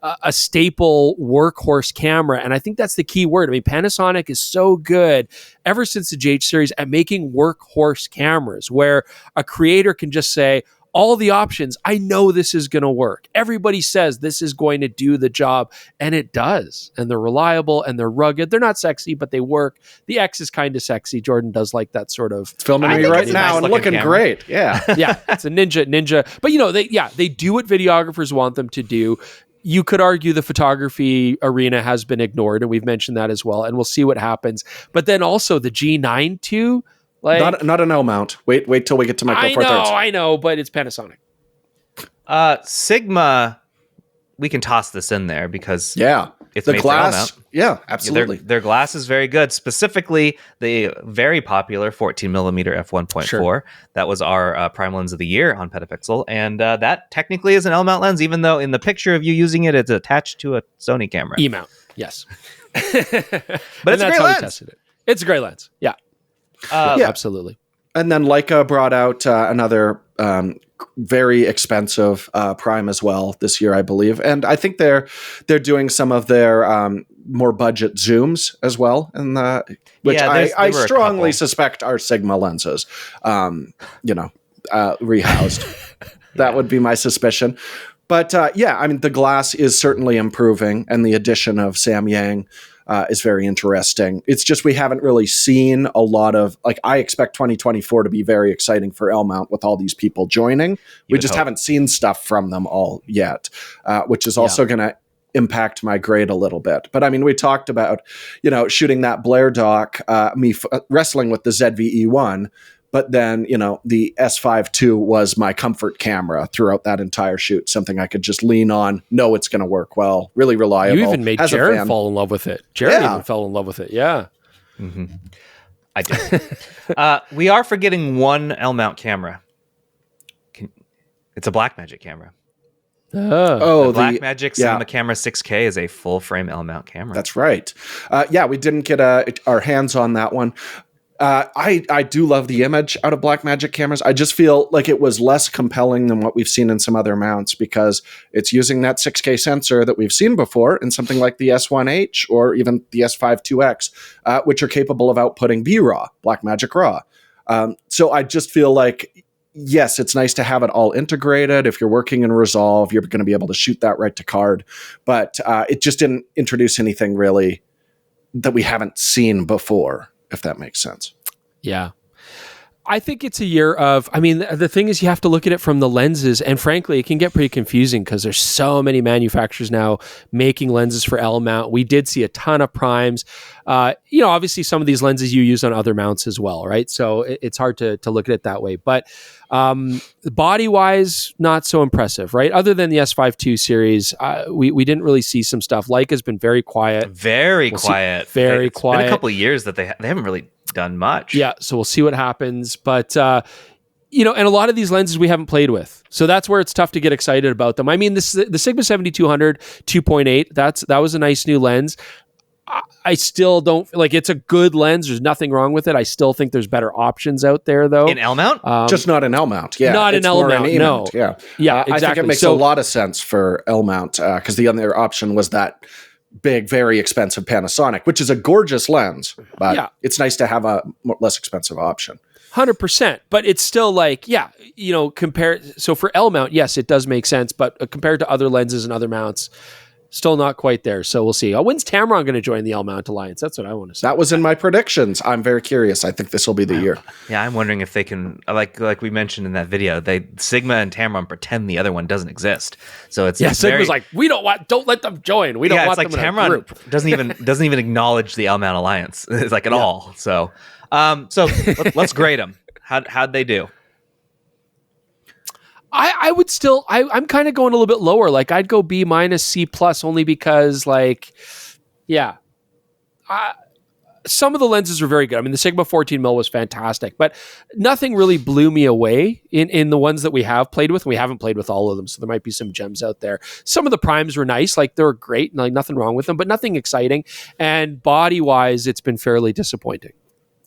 a staple workhorse camera, and I think that's the key word. I mean, Panasonic is so good ever since the GH series at making workhorse cameras where a creator can just say, all the options, I know this is going to work. Everybody says this is going to do the job, and it does. And they're reliable, and they're rugged. They're not sexy, but they work. The X is kind of sexy. Jordan does like that sort of... It's filming me right now and looking great. Yeah. Yeah, it's a ninja. But, they do what videographers want them to do. you could argue the photography arena has been ignored, and we've mentioned that as well, and we'll see what happens. But then also the G9 II, like not an L mount. Wait till we get to Micro Four Thirds. I know, but it's Panasonic. Sigma, we can toss this in there because it's the made glass. for L mount. Yeah, absolutely. Their glass is very good. Specifically, the very popular 14 millimeter f1.4. Sure. That was our prime lens of the year on PetaPixel, and that technically is an L mount lens, even though in the picture of you using it, it's attached to a Sony camera. E mount, yes. But it's a great lens. Tested it. It's a great lens. Yeah. Absolutely. And then Leica brought out another very expensive prime as well this year, I believe. And I think they're doing some of their more budget zooms as well, and which I strongly suspect are Sigma lenses. Rehoused. That would be my suspicion. But I mean, the glass is certainly improving, and the addition of Sam Yang is very interesting. It's just we haven't really seen a lot of, like, I expect 2024 to be very exciting for L mount with all these people joining. We just haven't seen stuff from them all yet, which is also going to impact my grade a little bit. But I mean, we talked about, shooting that Blair doc, wrestling with the ZV-E1, but then, the S5 II was my comfort camera throughout that entire shoot, something I could just lean on, know it's going to work well, really reliable. You even made Jared fall in love with it. Jared even fell in love with it, yeah. Mm-hmm. I did. We are forgetting one L mount camera. It's a Blackmagic camera. Oh, the Blackmagic Cinema Camera 6K is a full frame L mount camera. That's right. We didn't get our hands on that one. I do love the image out of Blackmagic cameras. I just feel like it was less compelling than what we've seen in some other mounts because it's using that 6K sensor that we've seen before in something like the S1H or even the S5 IIX, which are capable of outputting B-RAW, Blackmagic RAW. So I just feel like, yes, it's nice to have it all integrated. If you're working in Resolve, you're going to be able to shoot that right to card. But it just didn't introduce anything really that we haven't seen before, if that makes sense. Yeah. I think it's a year of, the thing is you have to look at it from the lenses, and frankly, it can get pretty confusing because there's so many manufacturers now making lenses for L mount. We did see a ton of primes. Obviously some of these lenses you use on other mounts as well, right? So it's hard to look at it that way. But body-wise, not so impressive, right? Other than the S5 II series, we didn't really see some stuff. Leica's been very quiet. Very quiet. It's been a couple of years that they haven't really done much. Yeah, so we'll see what happens. But, and a lot of these lenses we haven't played with. So that's where it's tough to get excited about them. I mean, the Sigma 7200 2.8, that was a nice new lens. I still don't, it's a good lens. There's nothing wrong with it. I still think there's better options out there, though. In L mount? Just not in L mount. Yeah. Not in L mount, no. Yeah. Yeah, exactly. I think it makes a lot of sense for L mount because the other option was that big, very expensive Panasonic, which is a gorgeous lens, but it's nice to have a less expensive option. 100%, but it's still so for L mount, yes, it does make sense, but compared to other lenses and other mounts, still not quite there. So we'll see. When's Tamron going to join the L mount alliance? That's what I want to say. That was in my predictions. I'm very curious. I think this will be the year. Yeah, I'm wondering if they can, like we mentioned in that video, Sigma and Tamron pretend the other one doesn't exist. So it's Sigma's like, don't let them join. We don't want them in Tamron a group. doesn't even acknowledge the L mount alliance. It's like at all. So let's grade them. How'd they do? I would still, I'm kind of going a little bit lower. I'd go B- C+ only because some of the lenses are very good. I mean, the Sigma 14mm was fantastic, but nothing really blew me away in the ones that we have played with. We haven't played with all of them, so there might be some gems out there. Some of the primes were nice, they were great, and nothing wrong with them, but nothing exciting. And body-wise, it's been fairly disappointing.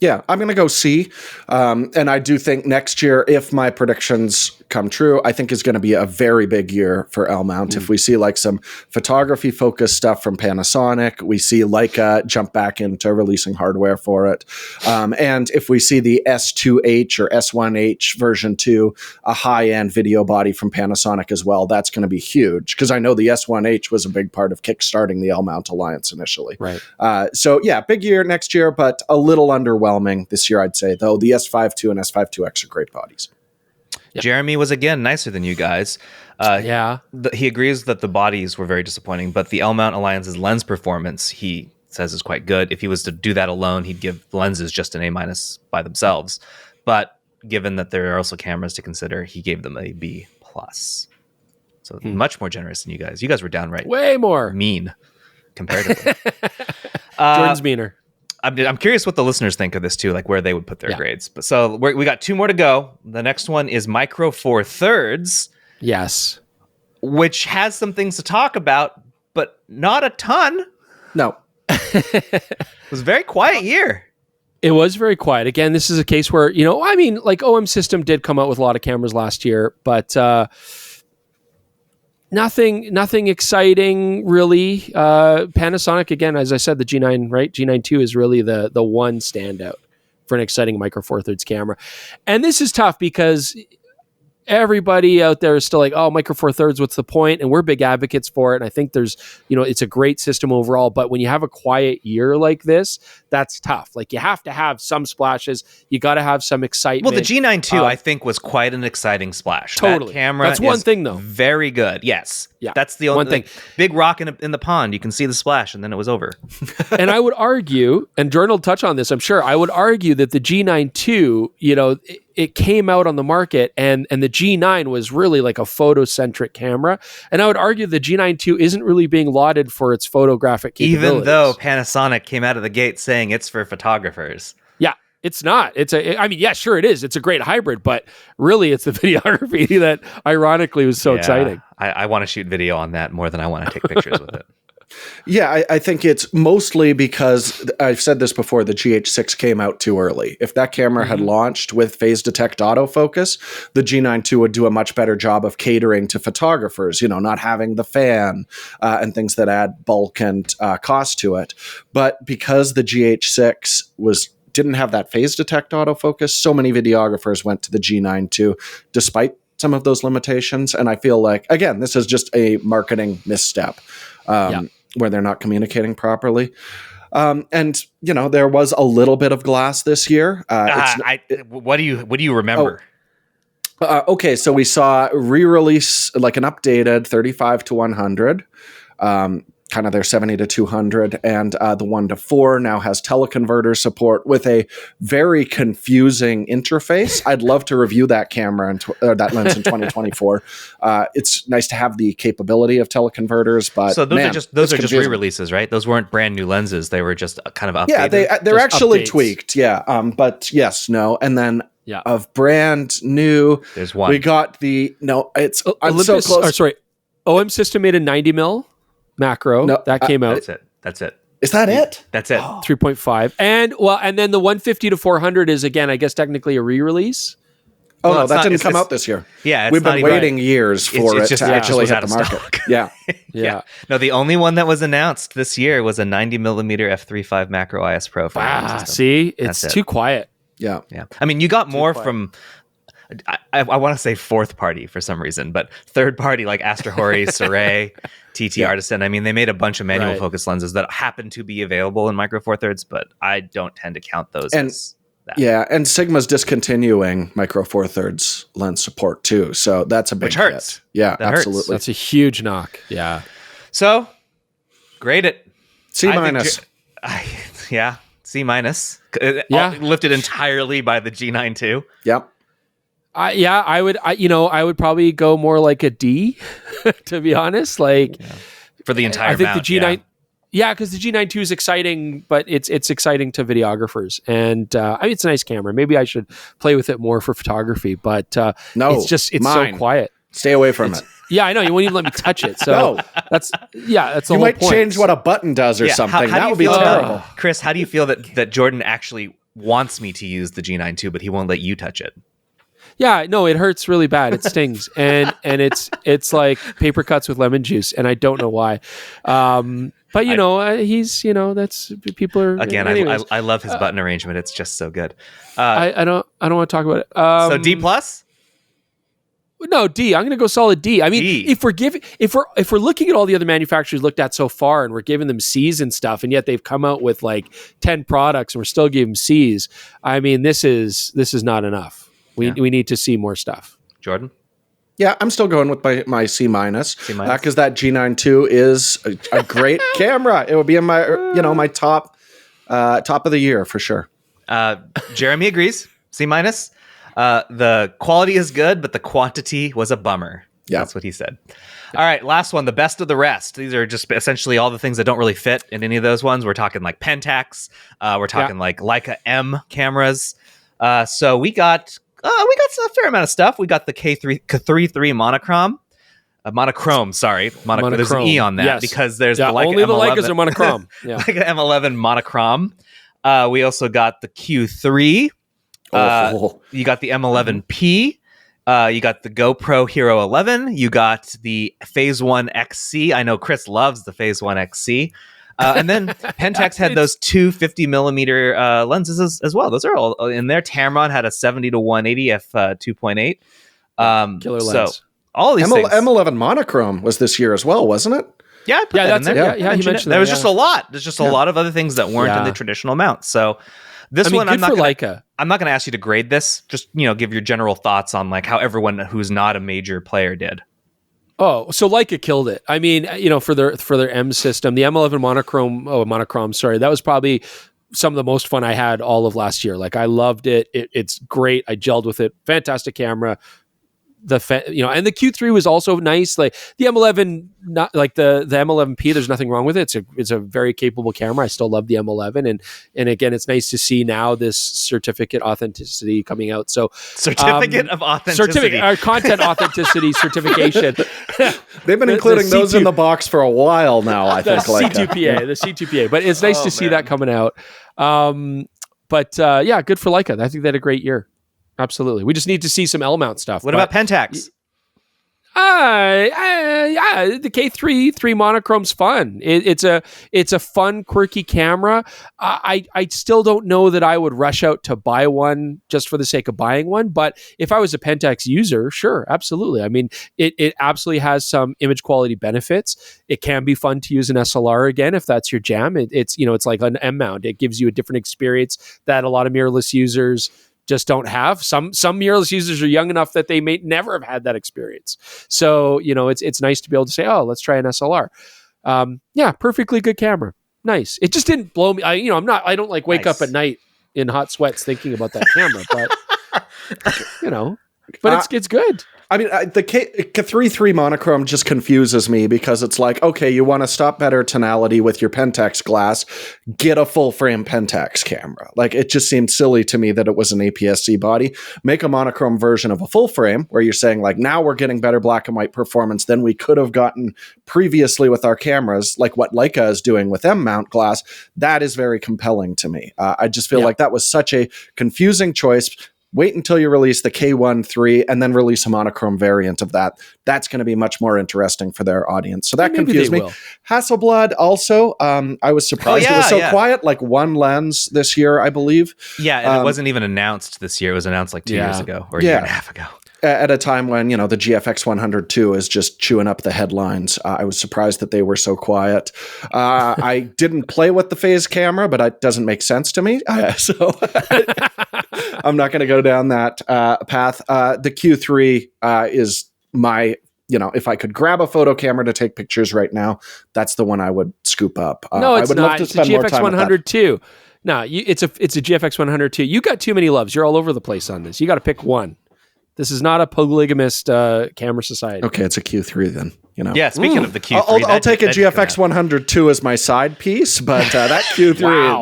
Yeah, I'm going to go C. And I do think next year, if my predictions come true, I think is going to be a very big year for L mount. If we see some photography focused stuff from Panasonic, we see Leica jump back into releasing hardware for it. And if we see the S2H or S1H version 2, a high end video body from Panasonic as well, that's going to be huge because I know the S1H was a big part of kickstarting the L mount alliance initially. Right. Big year next year, but a little underwhelming this year, I'd say, though the S5 II and S5 IIX are great bodies. Yep. Jeremy was again nicer than you guys. He agrees that the bodies were very disappointing, but the L-Mount Alliance's lens performance, he says, is quite good. If he was to do that alone, he'd give lenses just an A- by themselves. But given that there are also cameras to consider, he gave them a B+. So much more generous than you guys. You guys were downright way more mean comparatively. Jordan's meaner. I'm curious what the listeners think of this too, like where they would put their grades. But so we got 2 more to go. The next one is Micro Four Thirds. Yes. Which has some things to talk about, but not a ton. No. It was a very quiet year. It was very quiet. Again, this is a case where, like OM System did come out with a lot of cameras last year, but nothing exciting really. Panasonic, again, as I said, the G9, right? G9 II is really the one standout for an exciting Micro Four Thirds camera. And this is tough because everybody out there is still like, oh, Micro Four Thirds, what's the point? And we're big advocates for it. And I think there's, it's a great system overall. But when you have a quiet year like this, that's tough. Like you have to have some splashes. You got to have some excitement. Well, the G9 II, I think, was quite an exciting splash. Totally. That camera that's one thing, though. Very good. Yes. Yeah. That's the only thing. Big rock in the pond. You can see the splash, and then it was over. And I would argue, and Jordan will touch on this, I'm sure, I would argue that the G9 II, it came out on the market and the G9 was really like a photocentric camera. And I would argue the G9 II isn't really being lauded for its photographic capabilities. Even though Panasonic came out of the gate saying it's for photographers. Yeah, it's not. Sure it is. It's a great hybrid, but really it's the videography that ironically was so exciting. I want to shoot video on that more than I want to take pictures with it. Yeah, I think it's mostly because I've said this before, the GH6 came out too early. If that camera had launched with phase detect autofocus, the G9 II would do a much better job of catering to photographers, not having the fan and things that add bulk and cost to it. But because the GH6 didn't have that phase detect autofocus, so many videographers went to the G9 II despite some of those limitations. And I feel like, again, this is just a marketing misstep. Where they're not communicating properly. And, there was a little bit of glass this year. What do you remember? Okay, so we saw re-release, like an updated 35-100, kind of their 70-200, and the 1-4 now has teleconverter support with a very confusing interface. I'd love to review that camera and that lens in 2024. It's nice to have the capability of teleconverters, but so those are just re-releases, right? Those weren't brand new lenses; they were just kind of updated. Yeah, they're actually updates. Tweaked. Yeah, but yes, no, and then. Yeah. Of brand new, there's one. We got I'm so close. OM System made a 90mm macro that came out. That's it. Is that it? That's it. 3.5. And then the 150-400 is, again, I guess technically a re-release. Oh, no, that didn't come out this year. Yeah, we've been waiting years for it to actually hit the market. Yeah. No, the only one that was announced this year was a 90mm f3.5 macro IS Pro. See, it's too quiet. Yeah. I mean, you got more from. I want to say fourth party for some reason, but third party like Astrahori, Saray, TT Artisan. I mean, they made a bunch of manual focus lenses that happen to be available in Micro Four Thirds, but I don't tend to count those as that. Yeah, and Sigma's discontinuing Micro Four Thirds lens support too, so that's a big hit. Yeah, that absolutely. Hurts. That's a huge knock. Yeah. So, grade it. C-. C-. Lifted entirely by the G9 II. Yep. I would probably go more like a D, to be honest. Like for the entire. I think the G9, because the G9 II is exciting, but it's exciting to videographers, and it's a nice camera. Maybe I should play with it more for photography, but it's so quiet. Stay away from it. Yeah, I know. You won't even let me touch it. So that's the whole point. You might change what a button does or something. That would be terrible. Chris, how do you feel that Jordan actually wants me to use the G9 II, but he won't let you touch it? Yeah, no, it hurts really bad. It stings, and it's like paper cuts with lemon juice, and I don't know why. But he's that's people are again. I love his button arrangement. It's just so good. I don't want to talk about it. So D+. No, D. I'm going to go solid D. I mean, D. if we're looking at all the other manufacturers looked at so far, and we're giving them C's and stuff, and yet they've come out with like 10 products, and we're still giving C's. I mean, this is not enough. We need to see more stuff. Jordan? Yeah, I'm still going with my C-, C-. because that G9 II is a great camera. It would be in my my top of the year for sure. Jeremy agrees. C-. The quality is good, but the quantity was a bummer. Yeah. That's what he said. All right, last one, the best of the rest. These are just essentially all the things that don't really fit in any of those ones. We're talking like Pentax. We're talking like Leica M cameras. So we got a fair amount of stuff. We got the K3 monochrome. Sorry. There's an E on that because there's the Leica only M11. the Leicas are monochrome. Yeah. Leica M11 monochrome. We also got the Q3. You got the M11P. You got the GoPro Hero 11. You got the Phase 1 XC. I know Chris loves the Phase 1 XC. And then Pentax had those two 50 millimeter lenses as well. Those are all in there. Tamron had a 70 to 180 f 2.8. Killer lens. So all these things. M11 monochrome was this year as well, wasn't it? Yeah, I put that in there. Yeah, you mentioned that. There was just a lot. There's just a lot of other things that weren't in the traditional mount. So this one, I'm not going to ask you to grade this. Just give your general thoughts on like how everyone who's not a major player did. Oh, so Leica killed it. I mean, for their M system, the M11 monochrome. Sorry, that was probably some of the most fun I had all of last year. Like I loved it. It's great. I gelled with it. Fantastic camera. And the Q3 was also nice. Like the M11, not like the M11P. There's nothing wrong with it. It's a very capable camera. I still love the M11, and again, it's nice to see now this certificate authenticity coming out. So certificate of authenticity, content authenticity certification. They've been including those in the box for a while now. I think the C2PA. But it's nice to see that coming out. But good for Leica. I think they had a great year. Absolutely. We just need to see some L-mount stuff. What about Pentax? The K3 monochrome's fun. It's a fun, quirky camera. I still don't know that I would rush out to buy one just for the sake of buying one. But if I was a Pentax user, sure, absolutely. I mean, it absolutely has some image quality benefits. It can be fun to use an SLR again if that's your jam. It's like an M mount. It gives you a different experience that a lot of mirrorless users just don't have. Some mirrorless users are young enough that they may never have had that experience. So, it's nice to be able to say, oh, let's try an SLR. Perfectly good camera. Nice. It just didn't blow me. I don't like wake up at night in hot sweats thinking about that camera, but it's good. I mean, the K3 monochrome just confuses me because it's like, okay, you want to stop better tonality with your Pentax glass, get a full frame Pentax camera. Like, it just seemed silly to me that it was an APS-C body. Make a monochrome version of a full frame where you're saying like, now we're getting better black and white performance than we could have gotten previously with our cameras, like what Leica is doing with M-mount glass. That is very compelling to me. I just feel like that was such a confusing choice. Wait until you release the K1-3 and then release a monochrome variant of that. That's going to be much more interesting for their audience. So that confused me. Hasselblad also, I was surprised it was so quiet, like one lens this year, I believe. Yeah, and it wasn't even announced this year. It was announced like 2 years ago or a year and a half ago. At a time when, the GFX 100 II is just chewing up the headlines. I was surprised that they were so quiet. I didn't play with the phase camera, but it doesn't make sense to me. So I'm not going to go down that path. The Q3 is my, if I could grab a photo camera to take pictures right now, that's the one I would scoop up. No, it's I would not. love to It's spend a more GFX time 100 II. No, it's a GFX 100 II. You got too many loves. You're all over the place on this. You got to pick one. This is not a polygamist camera society. Okay, it's a Q3 then. Yeah, speaking of the Q3, I'll take a GFX 100 II as my side piece, but that Q3,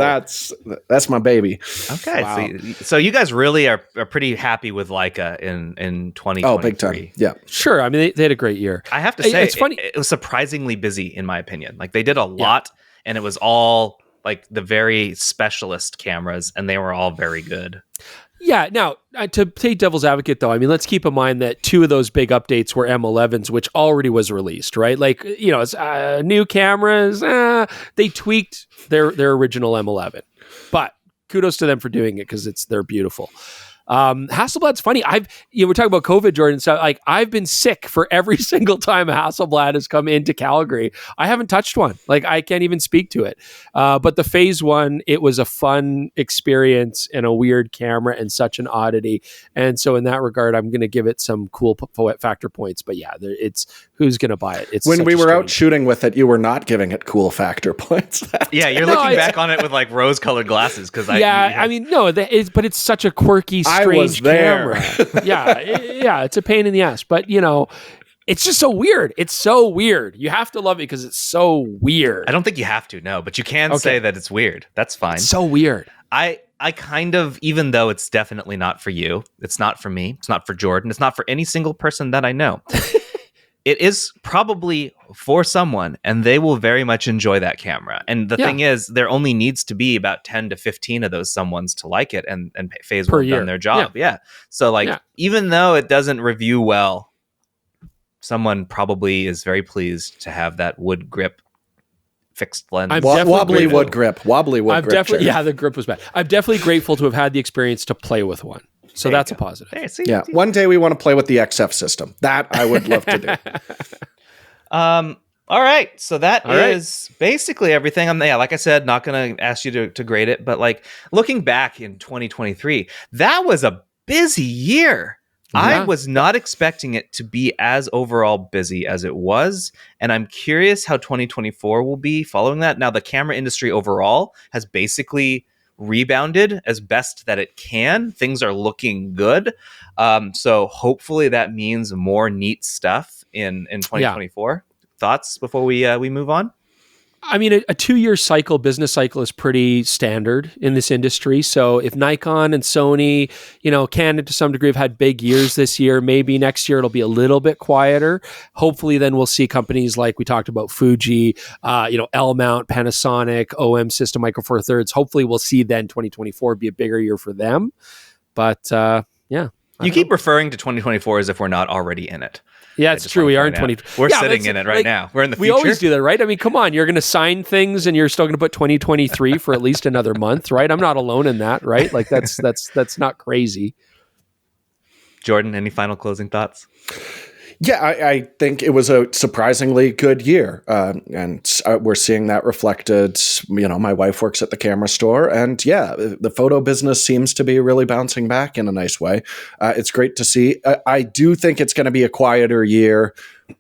that's my baby. Okay, wow. So you guys really are pretty happy with Leica in 2023. Oh, big time. Yeah, sure. I mean, they had a great year. I have to say, it's funny. It was surprisingly busy, in my opinion. Like they did a lot, and it was all like the very specialist cameras, and they were all very good. Yeah. Now, to play devil's advocate, though, I mean, let's keep in mind that two of those big updates were M11s, which already was released, right? Like, it's new cameras. They tweaked their original M11, but kudos to them for doing it because they're beautiful. Hasselblad's funny. We're talking about COVID, Jordan. So like I've been sick for every single time a Hasselblad has come into Calgary. I haven't touched one. Like I can't even speak to it. But the Phase 1, it was a fun experience and a weird camera and such an oddity. And so in that regard, I'm going to give it some cool factor points. But yeah, it's who's going to buy it? It's when we were out shooting with it, you were not giving it cool factor points. Yeah, you're looking back on it with like rose-colored glasses because but it's such a quirky, strange camera. Yeah, it's a pain in the ass. But it's just so weird. It's so weird. You have to love it because it's so weird. I don't think you have to, no, but you can say that it's weird. That's fine. It's so weird. I kind of, even though it's definitely not for you, it's not for me, it's not for Jordan, it's not for any single person that I know. It is probably for someone, and they will very much enjoy that camera. And the thing is, there only needs to be about 10 to 15 of those someones to like it, and Phase will have done their job. Yeah. So even though it doesn't review well, someone probably is very pleased to have that wood grip fixed lens. Wobbly wood grip. The grip was bad. I'm definitely grateful to have had the experience to play with one. So that's a positive. Hey, see. One day we want to play with the XF system. That I would love to do. All right. So that is basically everything. Like I said, not going to ask you to grade it, but like looking back in 2023, that was a busy year. Yeah. I was not expecting it to be as overall busy as it was. And I'm curious how 2024 will be following that. Now, the camera industry overall has basically rebounded as best that it can. Things are looking good. So hopefully that means more neat stuff in 2024. Thoughts before we move on? I mean, a 2-year business cycle is pretty standard in this industry. So if Nikon and Sony, Canon to some degree have had big years this year, maybe next year it'll be a little bit quieter. Hopefully then we'll see companies like we talked about Fuji, L-mount, Panasonic, OM System, Micro Four Thirds. Hopefully we'll see then 2024 be a bigger year for them. But you keep referring to 2024 as if we're not already in it. Yeah, it's true. We are in 20. We're sitting in it right now. We're in the future. We always do that, right? I mean, come on. You're going to sign things and you're still going to put 2023 for at least another month, right? I'm not alone in that, right? Like that's not crazy. Jordan, any final closing thoughts? Yeah, I think it was a surprisingly good year. And we're seeing that reflected. My wife works at the camera store, and the photo business seems to be really bouncing back in a nice way. It's great to see. I do think it's going to be a quieter year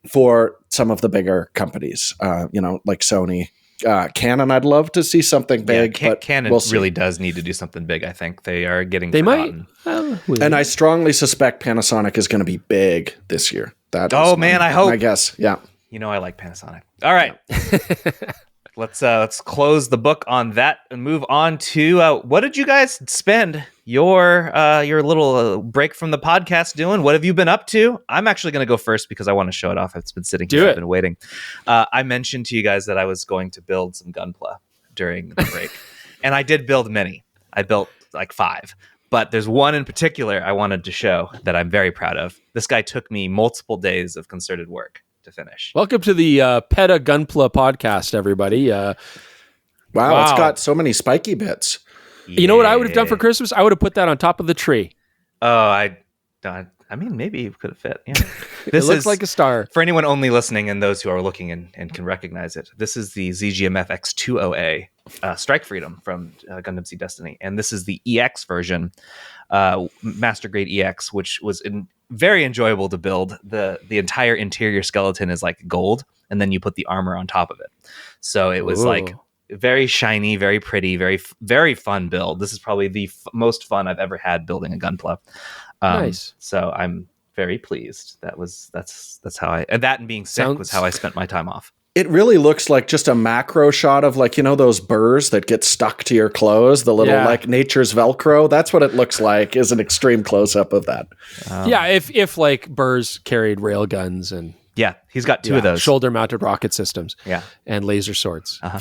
for some of the bigger companies, like Sony. Canon, I'd love to see something big. But Canon really does need to do something big. I think they are getting forgotten. And I strongly suspect Panasonic is going to be big this year. I hope. I guess, yeah. I like Panasonic. All right, let's close the book on that and move on to what did you guys spend your little break from the podcast doing? What have you been up to? I'm actually going to go first because I want to show it off. It's been sitting here. I've been waiting. I mentioned to you guys that I was going to build some Gunpla during the break, and I did build many. I built like 5. But there's one in particular I wanted to show that I'm very proud of. This guy took me multiple days of concerted work to finish. Welcome to the PETA Gunpla podcast, everybody. Wow, it's got so many spiky bits. Yeah. You know what I would have done for Christmas? I would have put that on top of the tree. Oh, I mean, maybe it could have fit. Yeah. This looks like a star. For anyone only listening and those who are looking and can recognize it, this is the ZGMF X20A Strike Freedom from Gundam Seed Destiny. And this is the EX version, Master Grade EX, which was very enjoyable to build. The entire interior skeleton is like gold, and then you put the armor on top of it. So it was like very shiny, very pretty, very, very fun build. This is probably the most fun I've ever had building a Gunpla. Nice. So I'm very pleased. That's how and being sick was how I spent my time off. It really looks like just a macro shot of those burrs that get stuck to your clothes, the little nature's Velcro. That's what it looks like, is an extreme close up of that. If like burrs carried rail guns and he's got 2 of those shoulder mounted rocket systems. And laser swords. Yeah.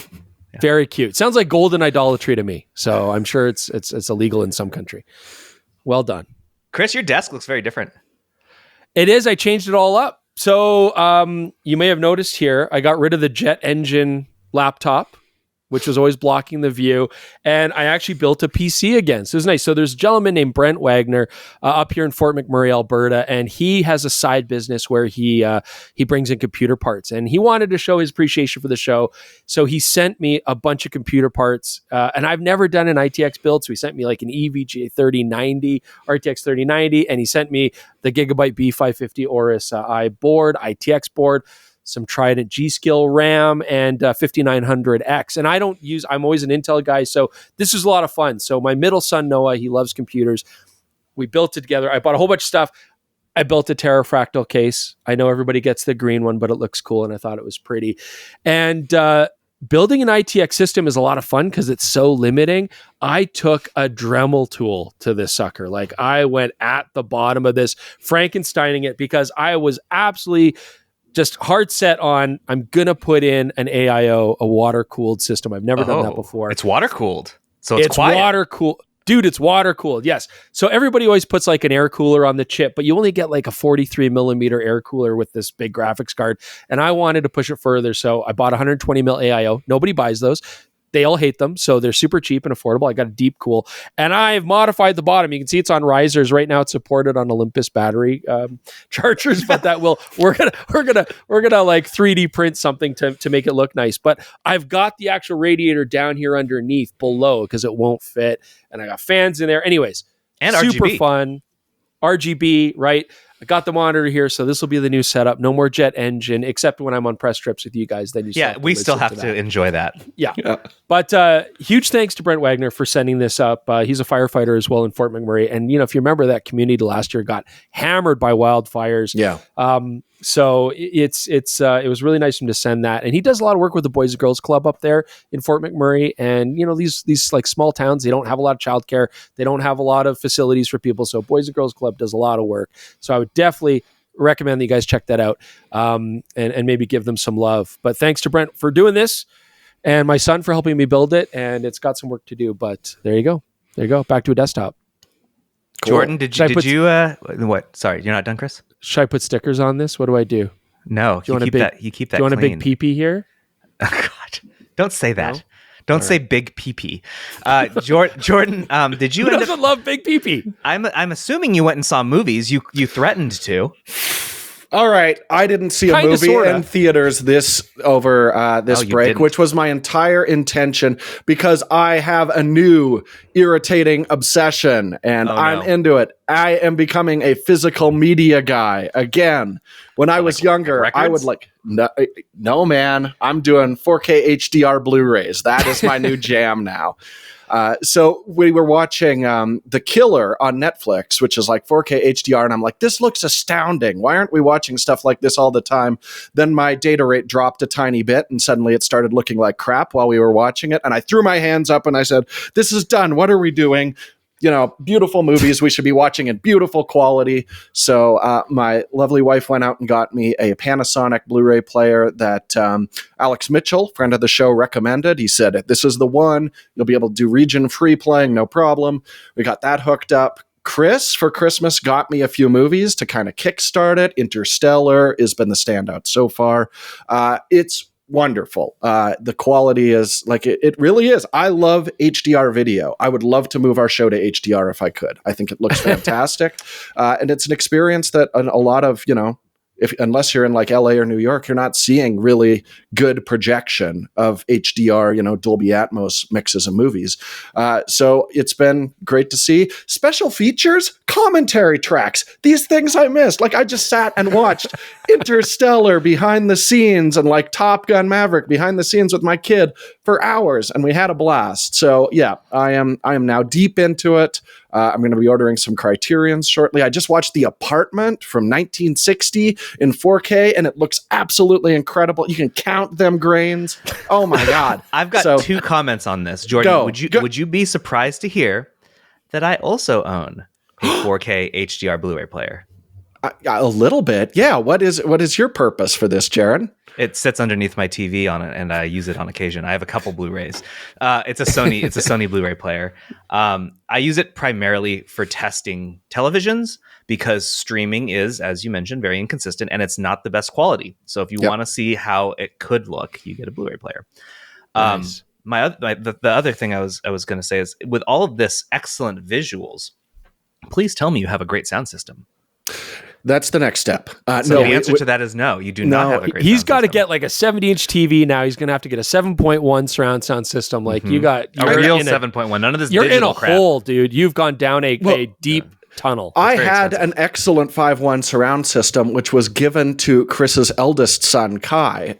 Very cute. Sounds like golden idolatry to me. So I'm sure it's illegal in some country. Well done. Chris, your desk looks very different. It is. I changed it all up. So you may have noticed here, I got rid of the jet engine laptop which was always blocking the view. And I actually built a PC again. So it was nice. So there's a gentleman named Brent Wagner up here in Fort McMurray, Alberta, and he has a side business where he brings in computer parts. And he wanted to show his appreciation for the show. So he sent me a bunch of computer parts. And I've never done an ITX build. So he sent me like an EVGA 3090, RTX 3090, and he sent me the Gigabyte B550 Aorus I board, ITX board, some Trident G-Skill RAM, and 5900X. And I'm always an Intel guy, so this was a lot of fun. So my middle son, Noah, he loves computers. We built it together. I bought a whole bunch of stuff. I built a Terafractal case. I know everybody gets the green one, but it looks cool, and I thought it was pretty. And building an ITX system is a lot of fun because it's so limiting. I took a Dremel tool to this sucker. Like, I went at the bottom of this, Frankensteining it, because I was absolutely just hard set on, I'm going to put in an AIO, a water-cooled system. I've never done that before. It's water-cooled. So it's quiet. Water-cooled. Dude, it's water-cooled, yes. So everybody always puts like an air cooler on the chip, but you only get like a 43 millimeter air cooler with this big graphics card. And I wanted to push it further, so I bought 120 mil AIO. Nobody buys those. They all hate them, so they're super cheap and affordable. I got a deep cool, and I've modified the bottom. You can see it's on risers right now. It's supported on Olympus battery chargers, but we're gonna like 3D print something to make it look nice. But I've got the actual radiator down here underneath below because it won't fit, and I got fans in there. Anyways, and super RGB. fun. RGB, right? I got the monitor here, so this will be the new setup. No more jet engine, except when I'm on press trips with you guys. Then we still have to enjoy that. Yeah. But huge thanks to Brent Wagner for sending this up. He's a firefighter as well in Fort McMurray, and if you remember, that community last year got hammered by wildfires. Yeah. So it was really nice of him to send that, and he does a lot of work with the Boys and Girls Club up there in Fort McMurray. And these like small towns, they don't have a lot of childcare, they don't have a lot of facilities for people. So Boys and Girls Club does a lot of work. So I would definitely recommend that you guys check that out, and maybe give them some love. But thanks to Brent for doing this, and my son for helping me build it. And it's got some work to do, but there you go. Back to a desktop. Cool. Jordan, did you what? Sorry, you're not done, Chris? Should I put stickers on this? What do I do? No, you keep that. Do you want clean. a big pee-pee here? Oh, God, don't say that. No? Don't say big pee-pee. Jordan, did you? Who doesn't love big pee-pee? I'm assuming you went and saw movies. You threatened to. All right, I didn't see a movie in theaters this break, which was my entire intention, because I have a new irritating obsession, and I'm into it. I am becoming a physical media guy again. When I was younger, I would no, man, I'm doing 4K HDR Blu-rays. That is my new jam now. So we were watching The Killer on Netflix, which is like 4K HDR, and I'm like, this looks astounding. Why aren't we watching stuff like this all the time? Then my data rate dropped a tiny bit, and suddenly it started looking like crap while we were watching it, and I threw my hands up and I said, this is done. What are we doing? Beautiful movies we should be watching in beautiful quality. So my lovely wife went out and got me a Panasonic Blu-ray player that Alex Mitchell, friend of the show, recommended. He said, this is the one. You'll be able to do region-free playing, no problem. We got that hooked up. Chris, for Christmas, got me a few movies to kind of kickstart it. Interstellar has been the standout so far. It's wonderful. The quality is like it really is. I love HDR video. I would love to move our show to HDR if I could. I think it looks fantastic. And it's an experience that a lot of, unless you're in like LA or New York, you're not seeing really good projection of HDR, Dolby Atmos mixes of movies. So it's been great to see. Special features, commentary tracks, these things I missed. Like, I just sat and watched Interstellar behind the scenes and like Top Gun Maverick behind the scenes with my kid for hours, and we had a blast. So yeah, I am now deep into it. I'm going to be ordering some Criterions shortly. I just watched The Apartment from 1960 in 4K, and it looks absolutely incredible. You can count them grains. Oh my God. I've got two comments on this. Jordan, would you be surprised to hear that I also own a 4K HDR Blu-ray player? A little bit. Yeah. What is your purpose for this, Jared? It sits underneath my TV on it, and I use it on occasion. I have a couple Blu-rays. It's a Sony Blu-ray player. I use it primarily for testing televisions because streaming is, as you mentioned, very inconsistent, and it's not the best quality. So if you want to see how it could look, you get a Bluray player. Nice. the other thing I was going to say is, with all of this excellent visuals, please tell me you have a great sound system. That's the next step. The answer to that is no. You do not have a great. He's got to get like a 70-inch TV now. He's going to have to get a 7.1 surround sound system. Like you got a real 7.1. None of this. You're in a crap. hole, dude. You've gone down a deep tunnel. I had an excellent 5.1 surround system, which was given to Chris's eldest son, Kai,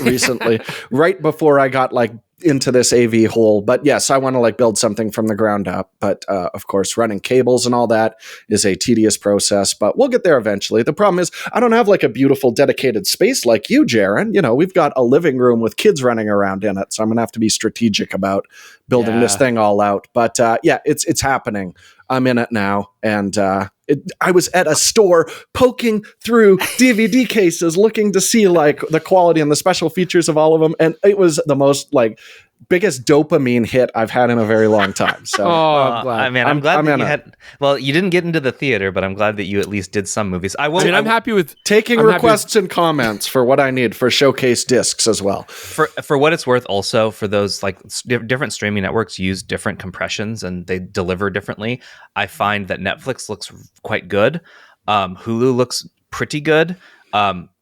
recently, right before I got like into this AV hole. But yes, I want to like build something from the ground up. But of course, running cables and all that is a tedious process, but we'll get there eventually. The problem is I don't have like a beautiful dedicated space like you, Jaron. You know, we've got a living room with kids running around in it. So I'm going to have to be strategic about building this thing all out. But it's happening. I'm in it now. And I was at a store poking through DVD cases looking to see like the quality and the special features of all of them. And it was the most like biggest dopamine hit I've had in a very long time. So I'm glad. I'm glad that you had. Well, you didn't get into the theater, but I'm glad that you at least did some movies. I'm happy with taking requests and comments for what I need for showcase discs as well. For what it's worth, also for those like different streaming networks use different compressions and they deliver differently. I find that Netflix looks quite good. Hulu looks pretty good.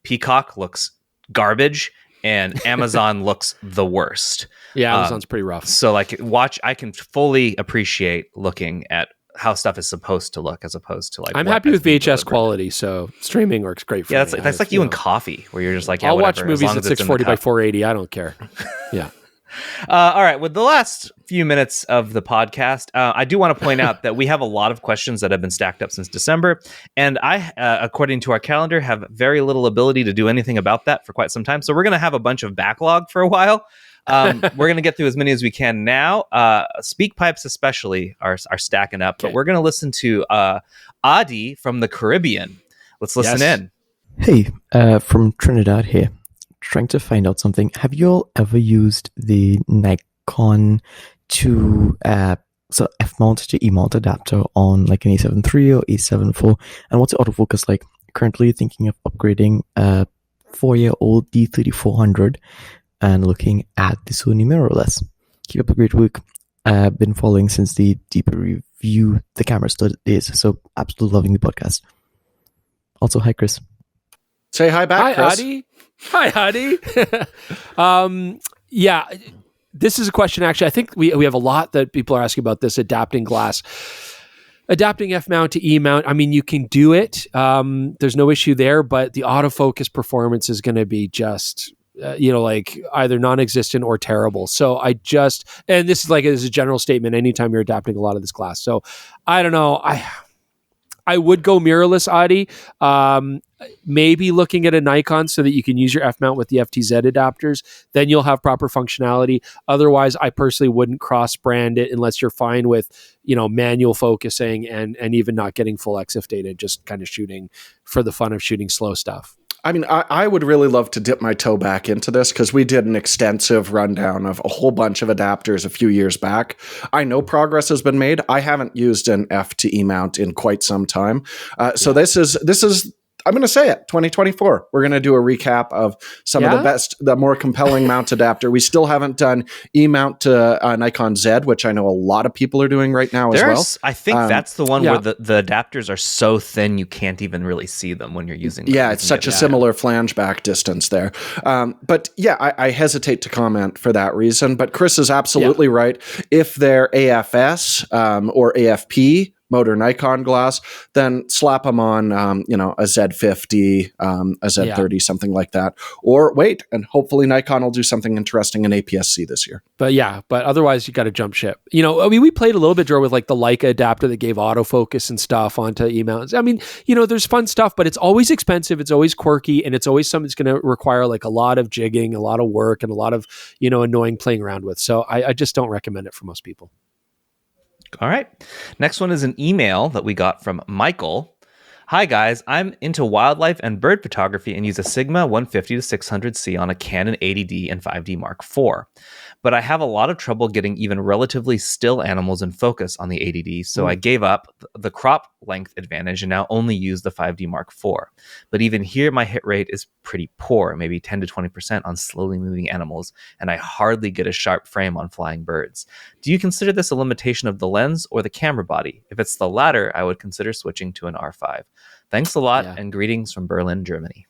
Peacock looks garbage. And Amazon looks the worst. Yeah, Amazon's pretty rough. So like I can fully appreciate looking at how stuff is supposed to look as opposed to like. I'm happy with VHS quality, so streaming works great for me. That's like you and coffee, where you're just like, I'll watch movies at 640 by 480. I don't care. Yeah. All right. With the last few minutes of the podcast, I do want to point out that we have a lot of questions that have been stacked up since December. And I, according to our calendar, have very little ability to do anything about that for quite some time. So we're going to have a bunch of backlog for a while. We're going to get through as many as we can now. Speak pipes especially are stacking up. Okay. But we're going to listen to Adi from the Caribbean. Let's listen in. Hey, from Trinidad here. Trying to find out something. Have you all ever used the Nikon to F-mount to E-mount adapter on like an A7 III or A7 IV? And what's the autofocus like? Currently thinking of upgrading a 4-year-old D3400 and looking at the Sony mirrorless. Keep up the great work. Been following since the deeper review the camera started days. So absolutely loving the podcast. Also, hi Chris. Say hi back, Chris. Adi. Hi, Adi. Yeah, this is a question, actually. I think we have a lot that people are asking about this adapting glass. Adapting F-mount to E-mount, I mean, you can do it. There's no issue there, but the autofocus performance is going to be just, like either non-existent or terrible. So and this is like as a general statement, anytime you're adapting a lot of this glass. So I don't know. I would go mirrorless, Adi. Maybe looking at a Nikon so that you can use your F-mount with the FTZ adapters. Then you'll have proper functionality. Otherwise, I personally wouldn't cross-brand it unless you're fine with, manual focusing and even not getting full EXIF data, just kind of shooting for the fun of shooting slow stuff. I mean, I would really love to dip my toe back into this because we did an extensive rundown of a whole bunch of adapters a few years back. I know progress has been made. I haven't used an F to E mount in quite some time. So this is I'm going to say it, 2024. We're going to do a recap of some of the more compelling mount adapter. We still haven't done E-mount to Nikon Z, which I know a lot of people are doing right now as well. I think that's the one where the adapters are so thin you can't even really see them when you're using them. Yeah, it's such a similar flange back distance there. But yeah, I hesitate to comment for that reason. But Chris is absolutely right. If they're AFS or AFP, motor Nikon glass, then slap them on, a Z50, a Z30, something like that. Or wait, and hopefully Nikon will do something interesting in APS-C this year. But otherwise you got to jump ship. We played a little bit, Joe, with like the Leica adapter that gave autofocus and stuff onto E-mounts. I mean, there's fun stuff, but it's always expensive. It's always quirky, and it's always something that's going to require like a lot of jigging, a lot of work, and a lot of, annoying playing around with. So I just don't recommend it for most people. All right. Next one is an email that we got from Michael. Hi guys, I'm into wildlife and bird photography and use a Sigma 150 to 600C on a Canon 80D and 5D Mark IV. But I have a lot of trouble getting even relatively still animals in focus on the 80D, so I gave up the crop length advantage and now only use the 5D Mark IV. But even here, my hit rate is pretty poor, maybe 10 to 20% on slowly moving animals, and I hardly get a sharp frame on flying birds. Do you consider this a limitation of the lens or the camera body? If it's the latter, I would consider switching to an R5. Thanks a lot, and greetings from Berlin, Germany.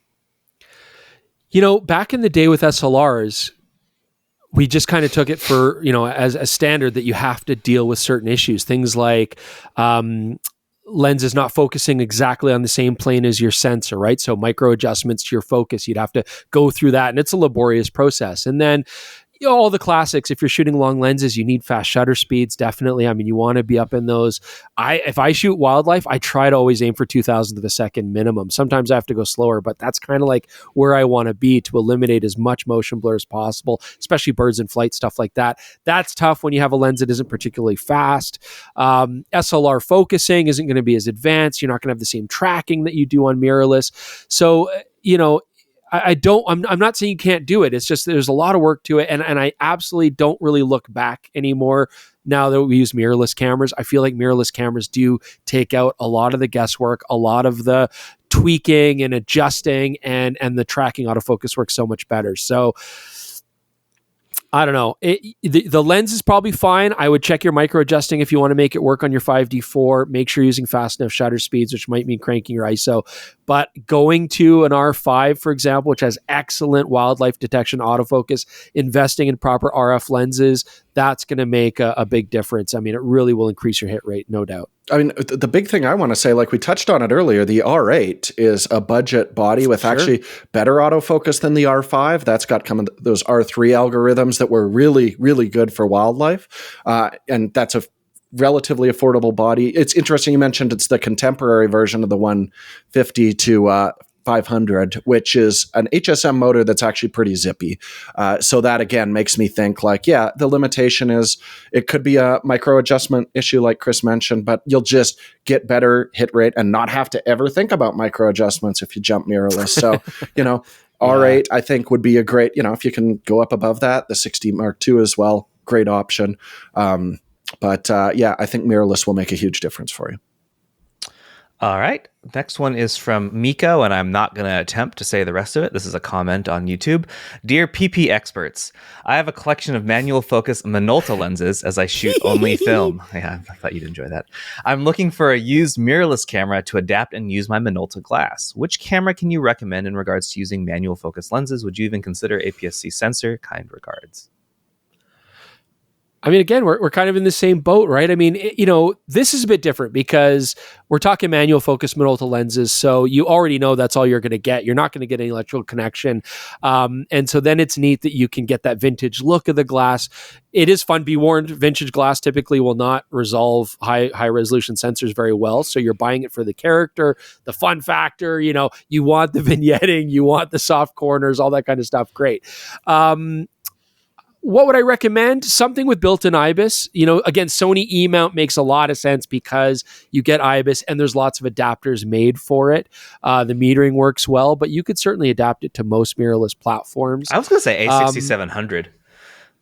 You know, back in the day with SLRs, we just kind of took it for, as a standard that you have to deal with certain issues. Things like lenses not focusing exactly on the same plane as your sensor, right? So micro adjustments to your focus, you'd have to go through that, and it's a laborious process. And then all the classics, if you're shooting long lenses, you need fast shutter speeds, definitely. I mean, you want to be up in those. If I shoot wildlife, I try to always aim for 2,000th of a second minimum. Sometimes I have to go slower, but that's kind of like where I want to be to eliminate as much motion blur as possible, especially birds in flight, stuff like that. That's tough when you have a lens that isn't particularly fast. SLR focusing isn't going to be as advanced. You're not going to have the same tracking that you do on mirrorless. So, I'm not saying you can't do it. It's just there's a lot of work to it. And I absolutely don't really look back anymore now that we use mirrorless cameras. I feel like mirrorless cameras do take out a lot of the guesswork, a lot of the tweaking and adjusting, and the tracking autofocus works so much better. So I don't know. The lens is probably fine. I would check your micro adjusting if you want to make it work on your 5D4. Make sure you're using fast enough shutter speeds, which might mean cranking your ISO. But going to an R5, for example, which has excellent wildlife detection autofocus, investing in proper RF lenses, that's going to make a big difference. I mean, it really will increase your hit rate, no doubt. I mean, the big thing I want to say, like we touched on it earlier, the R8 is a budget body with actually better autofocus than the R5. That's got those R3 algorithms that were really, really good for wildlife. And that's a relatively affordable body. It's interesting you mentioned it's the contemporary version of the 150 to 500, which is an HSM motor that's actually pretty zippy. So that again makes me think like, yeah, the limitation is it could be a micro adjustment issue like Chris mentioned, but you'll just get better hit rate and not have to ever think about micro adjustments if you jump mirrorless. So, R8 I think would be a great, if you can go up above that, the 60 Mark II as well, great option. But I think mirrorless will make a huge difference for you. All right. Next one is from Miko, and I'm not going to attempt to say the rest of it. This is a comment on YouTube. Dear PP experts, I have a collection of manual focus Minolta lenses as I shoot only film. Yeah, I thought you'd enjoy that. I'm looking for a used mirrorless camera to adapt and use my Minolta glass. Which camera can you recommend in regards to using manual focus lenses? Would you even consider APS-C sensor? Kind regards. I mean, again, we're kind of in the same boat, right? I mean, this is a bit different because we're talking manual focus Minolta lenses. So you already know that's all you're going to get. You're not going to get any electrical connection. And so then it's neat that you can get that vintage look of the glass. It is fun. Be warned, vintage glass typically will not resolve high resolution sensors very well. So you're buying it for the character, the fun factor, you want the vignetting, you want the soft corners, all that kind of stuff. Great. What would I recommend? Something with built-in IBIS. Again, Sony E-mount makes a lot of sense because you get IBIS and there's lots of adapters made for it. The metering works well, but you could certainly adapt it to most mirrorless platforms. I was going to say A6700.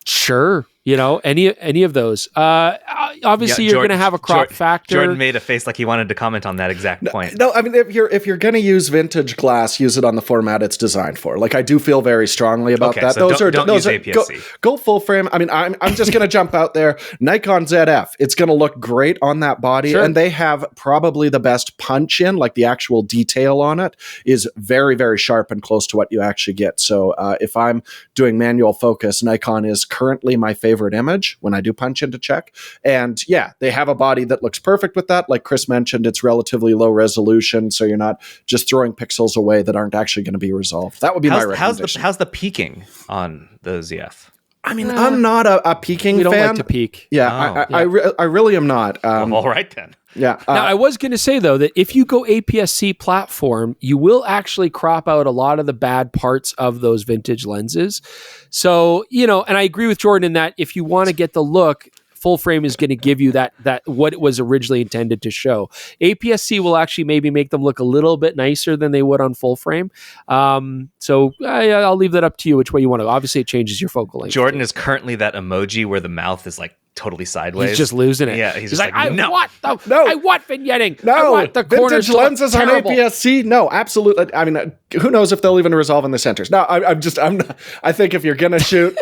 Sure. Any of those. Obviously, you're going to have a crop factor. Jordan made a face like he wanted to comment on that exact point. No, I mean, if you're going to use vintage glass, use it on the format it's designed for. Like, I do feel very strongly about that. So don't use APS-C. Go full frame. I mean, I'm just going to jump out there. Nikon ZF. It's going to look great on that body, and they have probably the best punch in. Like the actual detail on it is very, very sharp and close to what you actually get. So if I'm doing manual focus, Nikon is currently my favorite image when I do punch into check. And yeah, they have a body that looks perfect with that. Like Chris mentioned, it's relatively low resolution, so you're not just throwing pixels away that aren't actually going to be resolved. That would be my recommendation. How's the peaking on the ZF? I mean, I'm not a peaking fan. We don't like to peak. Yeah, I really am not. All right then. Yeah. Now, I was going to say, though, that if you go APS-C platform, you will actually crop out a lot of the bad parts of those vintage lenses. So, and I agree with Jordan in that if you want to get the look, full frame is going to give you that what it was originally intended to show. APS-C will actually maybe make them look a little bit nicer than they would on full frame. So I'll leave that up to you which way you want to. Obviously, it changes your focal length. Jordan is currently that emoji where the mouth is like totally sideways. He's just losing it. Yeah, he's just like, I no. want vignetting. No, I want the corners vintage lenses on APS-C. No, absolutely. I mean, who knows if they'll even resolve in the centers? No, I think if you're gonna shoot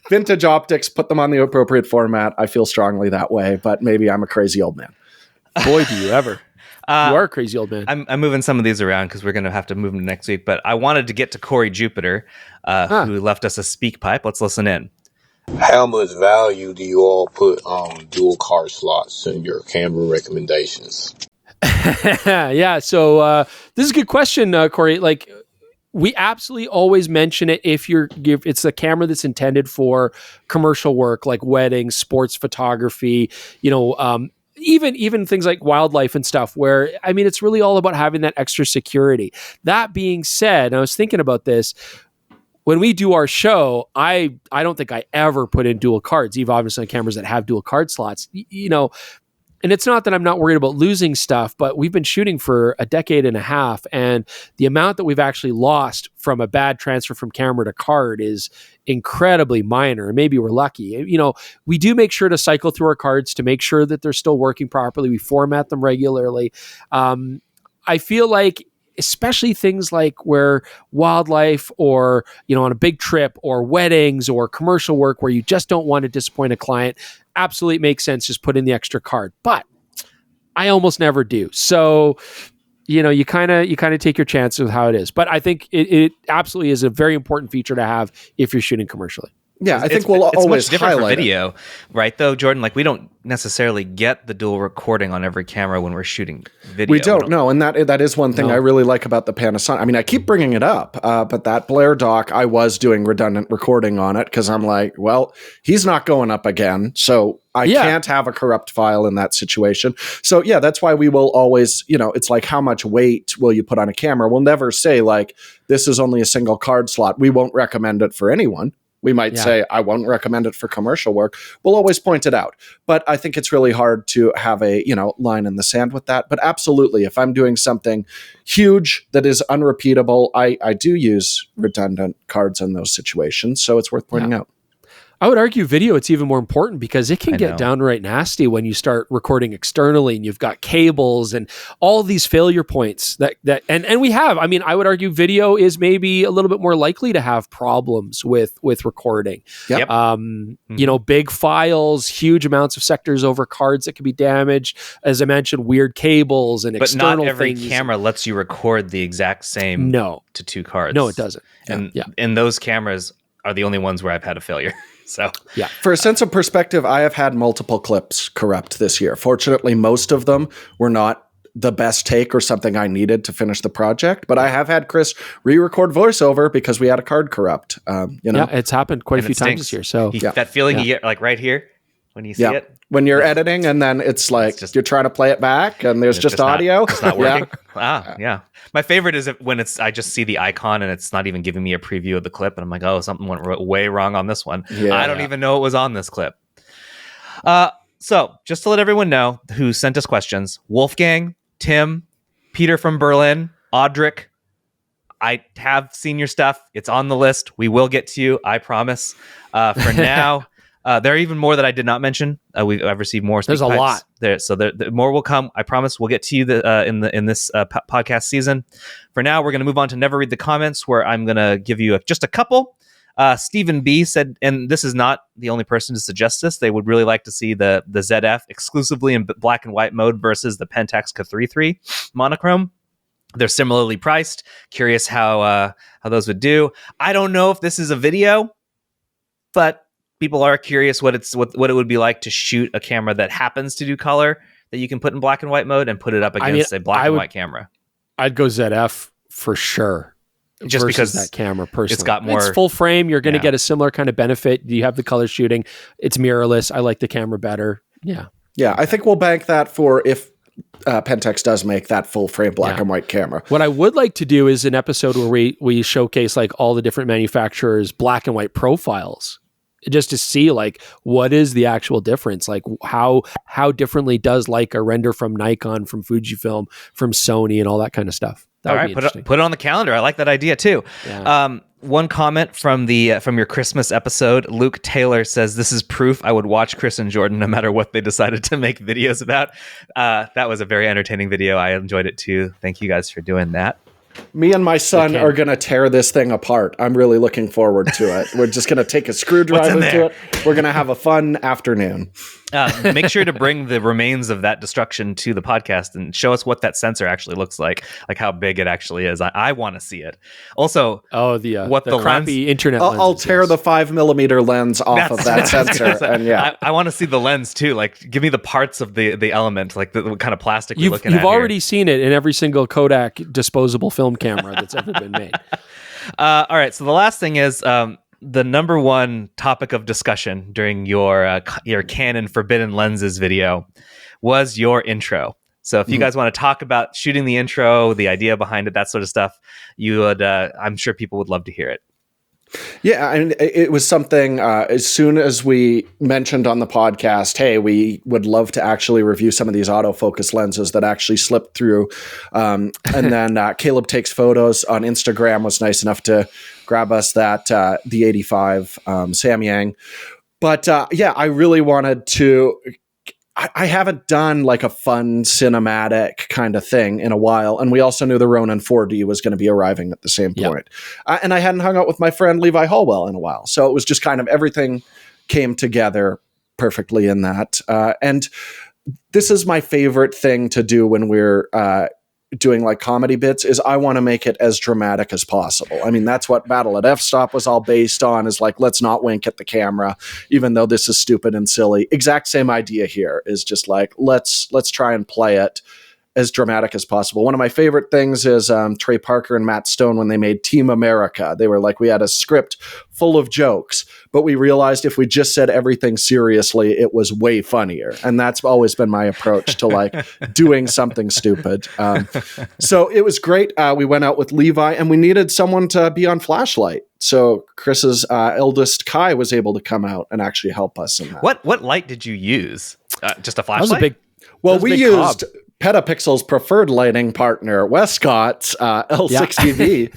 vintage optics, put them on the appropriate format. I feel strongly that way, but maybe I'm a crazy old man. Boy, do you ever. You are a crazy old man. I'm moving some of these around because we're going to have to move them next week. But I wanted to get to Corey Jupiter, who left us a speak pipe. Let's listen in. How much value do you all put on dual card slots in your camera recommendations? Yeah, so this is a good question, Corey. Like, we absolutely always mention it if it's a camera that's intended for commercial work, like weddings, sports photography, even things like wildlife and stuff, where, I mean, it's really all about having that extra security. That being said, I was thinking about this. When we do our show, I don't think I ever put in dual cards, even obviously on cameras that have dual card slots, and it's not that I'm not worried about losing stuff, but we've been shooting for a decade and a half, and the amount that we've actually lost from a bad transfer from camera to card is incredibly minor. And maybe we're lucky. We do make sure to cycle through our cards to make sure that they're still working properly. We format them regularly. I feel like, especially things like where wildlife or, on a big trip or weddings or commercial work where you just don't want to disappoint a client, absolutely makes sense. Just put in the extra card, but I almost never do. So, you kind of take your chances with how it is, but I think it absolutely is a very important feature to have if you're shooting commercially. Yeah, I think we'll always much different highlight for video, right? Though, Jordan, like we don't necessarily get the dual recording on every camera when we're shooting video. We don't know, and that is one thing I really like about the Panasonic. I mean, I keep bringing it up, but that Blair dock, I was doing redundant recording on it because I'm like, well, he's not going up again, so I can't have a corrupt file in that situation. So yeah, that's why we will always, it's like, how much weight will you put on a camera? We'll never say like, this is only a single card slot. We won't recommend it for anyone. We might say, I won't recommend it for commercial work. We'll always point it out. But I think it's really hard to have a, line in the sand with that. But absolutely, if I'm doing something huge that is unrepeatable, I do use redundant cards in those situations. So it's worth pointing out. I would argue video, it's even more important because it can get downright nasty when you start recording externally and you've got cables and all these failure points and we have. I mean, I would argue video is maybe a little bit more likely to have problems with recording. Yep. Big files, huge amounts of sectors over cards that could be damaged. As I mentioned, weird cables and external things. But not every camera lets you record the exact same to two cards. No, it doesn't. And those cameras are the only ones where I've had a failure. So yeah, for a sense of perspective, I have had multiple clips corrupt this year. Fortunately, most of them were not the best take or something I needed to finish the project. But I have had Chris re-record voiceover because we had a card corrupt. Yeah, it's happened quite a few times this year. So that feeling you get like right here when you see it. When you're editing and then it's like you're trying to play it back and there's just audio. It's not working. Yeah. My favorite is when I just see the icon and it's not even giving me a preview of the clip and I'm like, oh, something went way wrong on this one. Yeah, I don't even know it was on this clip. So just to let everyone know who sent us questions, Wolfgang, Tim, Peter from Berlin, Audric, I have seen your stuff. It's on the list. We will get to you. I promise. For now, there are even more that I did not mention. I've received more. There's a lot there, so the more will come. I promise. We'll get to you in this podcast season. For now, we're going to move on to Never Read the Comments, where I'm going to give you just a couple. Stephen B said, and this is not the only person to suggest this. They would really like to see the ZF exclusively in black and white mode versus the Pentax K3 monochrome. They're similarly priced. Curious how those would do. I don't know if this is a video, but people are curious what it would be like to shoot a camera that happens to do color that you can put in black and white mode and put it up against a black and white camera. I'd go ZF for sure. Just because that camera personally. It's got more. It's full frame. You're going to get a similar kind of benefit. You have the color shooting. It's mirrorless. I like the camera better. Yeah. Yeah. I think we'll bank that for if Pentax does make that full frame black and white camera. What I would like to do is an episode where we showcase like all the different manufacturers' black and white profiles just to see like what is the actual difference, like how differently does Leica render from Nikon, from Fujifilm, from Sony, and all that kind of stuff. All right, put it on the calendar. I like that idea too. Yeah. One comment from your Christmas episode, Luke Taylor says, "This is proof I would watch Chris and Jordan no matter what they decided to make videos about." That was a very entertaining video. I enjoyed it too. Thank you guys for doing that. Me and my son are going to tear this thing apart. I'm really looking forward to it. We're just going to take a screwdriver to it. We're going to have a fun afternoon. Make sure to bring the remains of that destruction to the podcast and show us what that sensor actually looks like how big it actually is. I want to see it. Also, the crappy internet lenses, I'll tear the 5mm lens off of that sensor. And I want to see the lens too. Like, give me the parts of the element, like what kind of plastic we're looking at. You've already seen it in every single Kodak disposable film camera that's ever been made. All right. So the last thing is, the number one topic of discussion during your Canon Forbidden Lenses video was your intro. So if you guys want to talk about shooting the intro, the idea behind it, that sort of stuff, you would, I'm sure people would love to hear it. Yeah, and it was something as soon as we mentioned on the podcast, hey, we would love to actually review some of these autofocus lenses that actually slip through. And then Caleb Takes Photos on Instagram was nice enough to grab us that the 85 Samyang. But I really wanted to. I haven't done like a fun cinematic kind of thing in a while. And we also knew the Ronin 4D was going to be arriving at the same point. And I hadn't hung out with my friend Levi Hallwell in a while. So it was just kind of everything came together perfectly in that. And this is my favorite thing to do when we're doing like comedy bits, is I want to make it as dramatic as possible. I mean, that's what Battle at F-Stop was all based on, is like, let's not wink at the camera, even though this is stupid and silly. Exact same idea here, is just like, let's try and play it as dramatic as possible. One of my favorite things is Trey Parker and Matt Stone, when they made Team America. They were like, we had a script full of jokes, but we realized if we just said everything seriously, it was way funnier. And that's always been my approach to like doing something stupid. So it was great. We went out with Levi, and we needed someone to be on Flashlight. So Chris's eldest Kai was able to come out and actually help us in that. What light did you use? Just a flashlight? We used PetaPixel's preferred lighting partner, Westcott's L60V.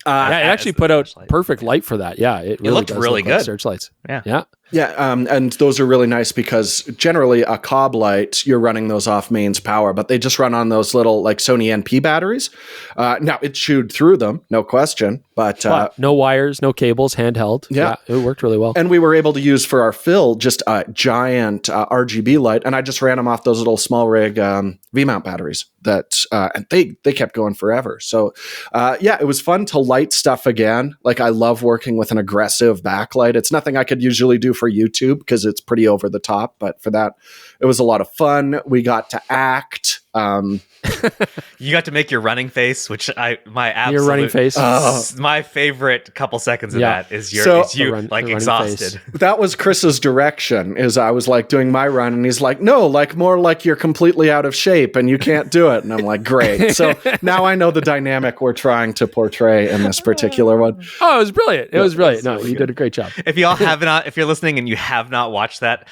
It actually put out perfect light for that. Yeah, it looked really good. Like searchlights. Yeah, and those are really nice because generally a Cobb light, you're running those off mains power, but they just run on those little like Sony NP batteries. Now it chewed through them, no question, but no wires, no cables, handheld. Yeah, it worked really well. And we were able to use for our fill just a giant RGB light, and I just ran them off those little small rig V-mount batteries that, and they kept going forever. So it was fun to light stuff again. Like, I love working with an aggressive backlight. It's nothing I could usually do for YouTube because it's pretty over the top, but for that, it was a lot of fun. We got to act. You got to make your running face, which your running face. My favorite couple seconds of that is you exhausted. That was Chris's direction. Is I was like doing my run, and he's like, "No, like more like you're completely out of shape and you can't do it." And I'm like, "Great!" So now I know the dynamic we're trying to portray in this particular one. Oh, it was brilliant! It was brilliant. No, you did a great job. If you're listening and you have not watched that,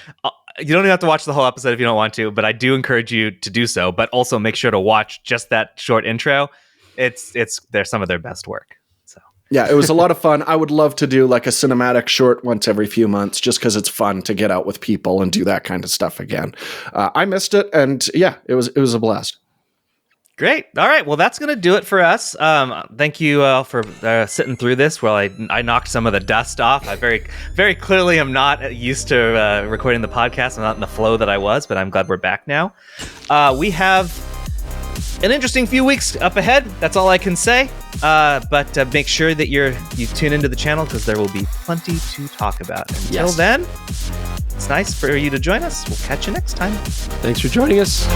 you don't even have to watch the whole episode if you don't want to, but I do encourage you to do so. But also make sure to watch just that short intro. They're some of their best work. So yeah, it was a lot of fun. I would love to do like a cinematic short once every few months, just because it's fun to get out with people and do that kind of stuff again. I missed it, and yeah, it was a blast. Great. All right. Well, that's going to do it for us. Thank you for sitting through this while I knocked some of the dust off. I very, very clearly am not used to recording the podcast. I'm not in the flow that I was, but I'm glad we're back now. We have an interesting few weeks up ahead. That's all I can say. But make sure that you tune into the channel, because there will be plenty to talk about. Until then, it's nice for you to join us. We'll catch you next time. Thanks for joining us.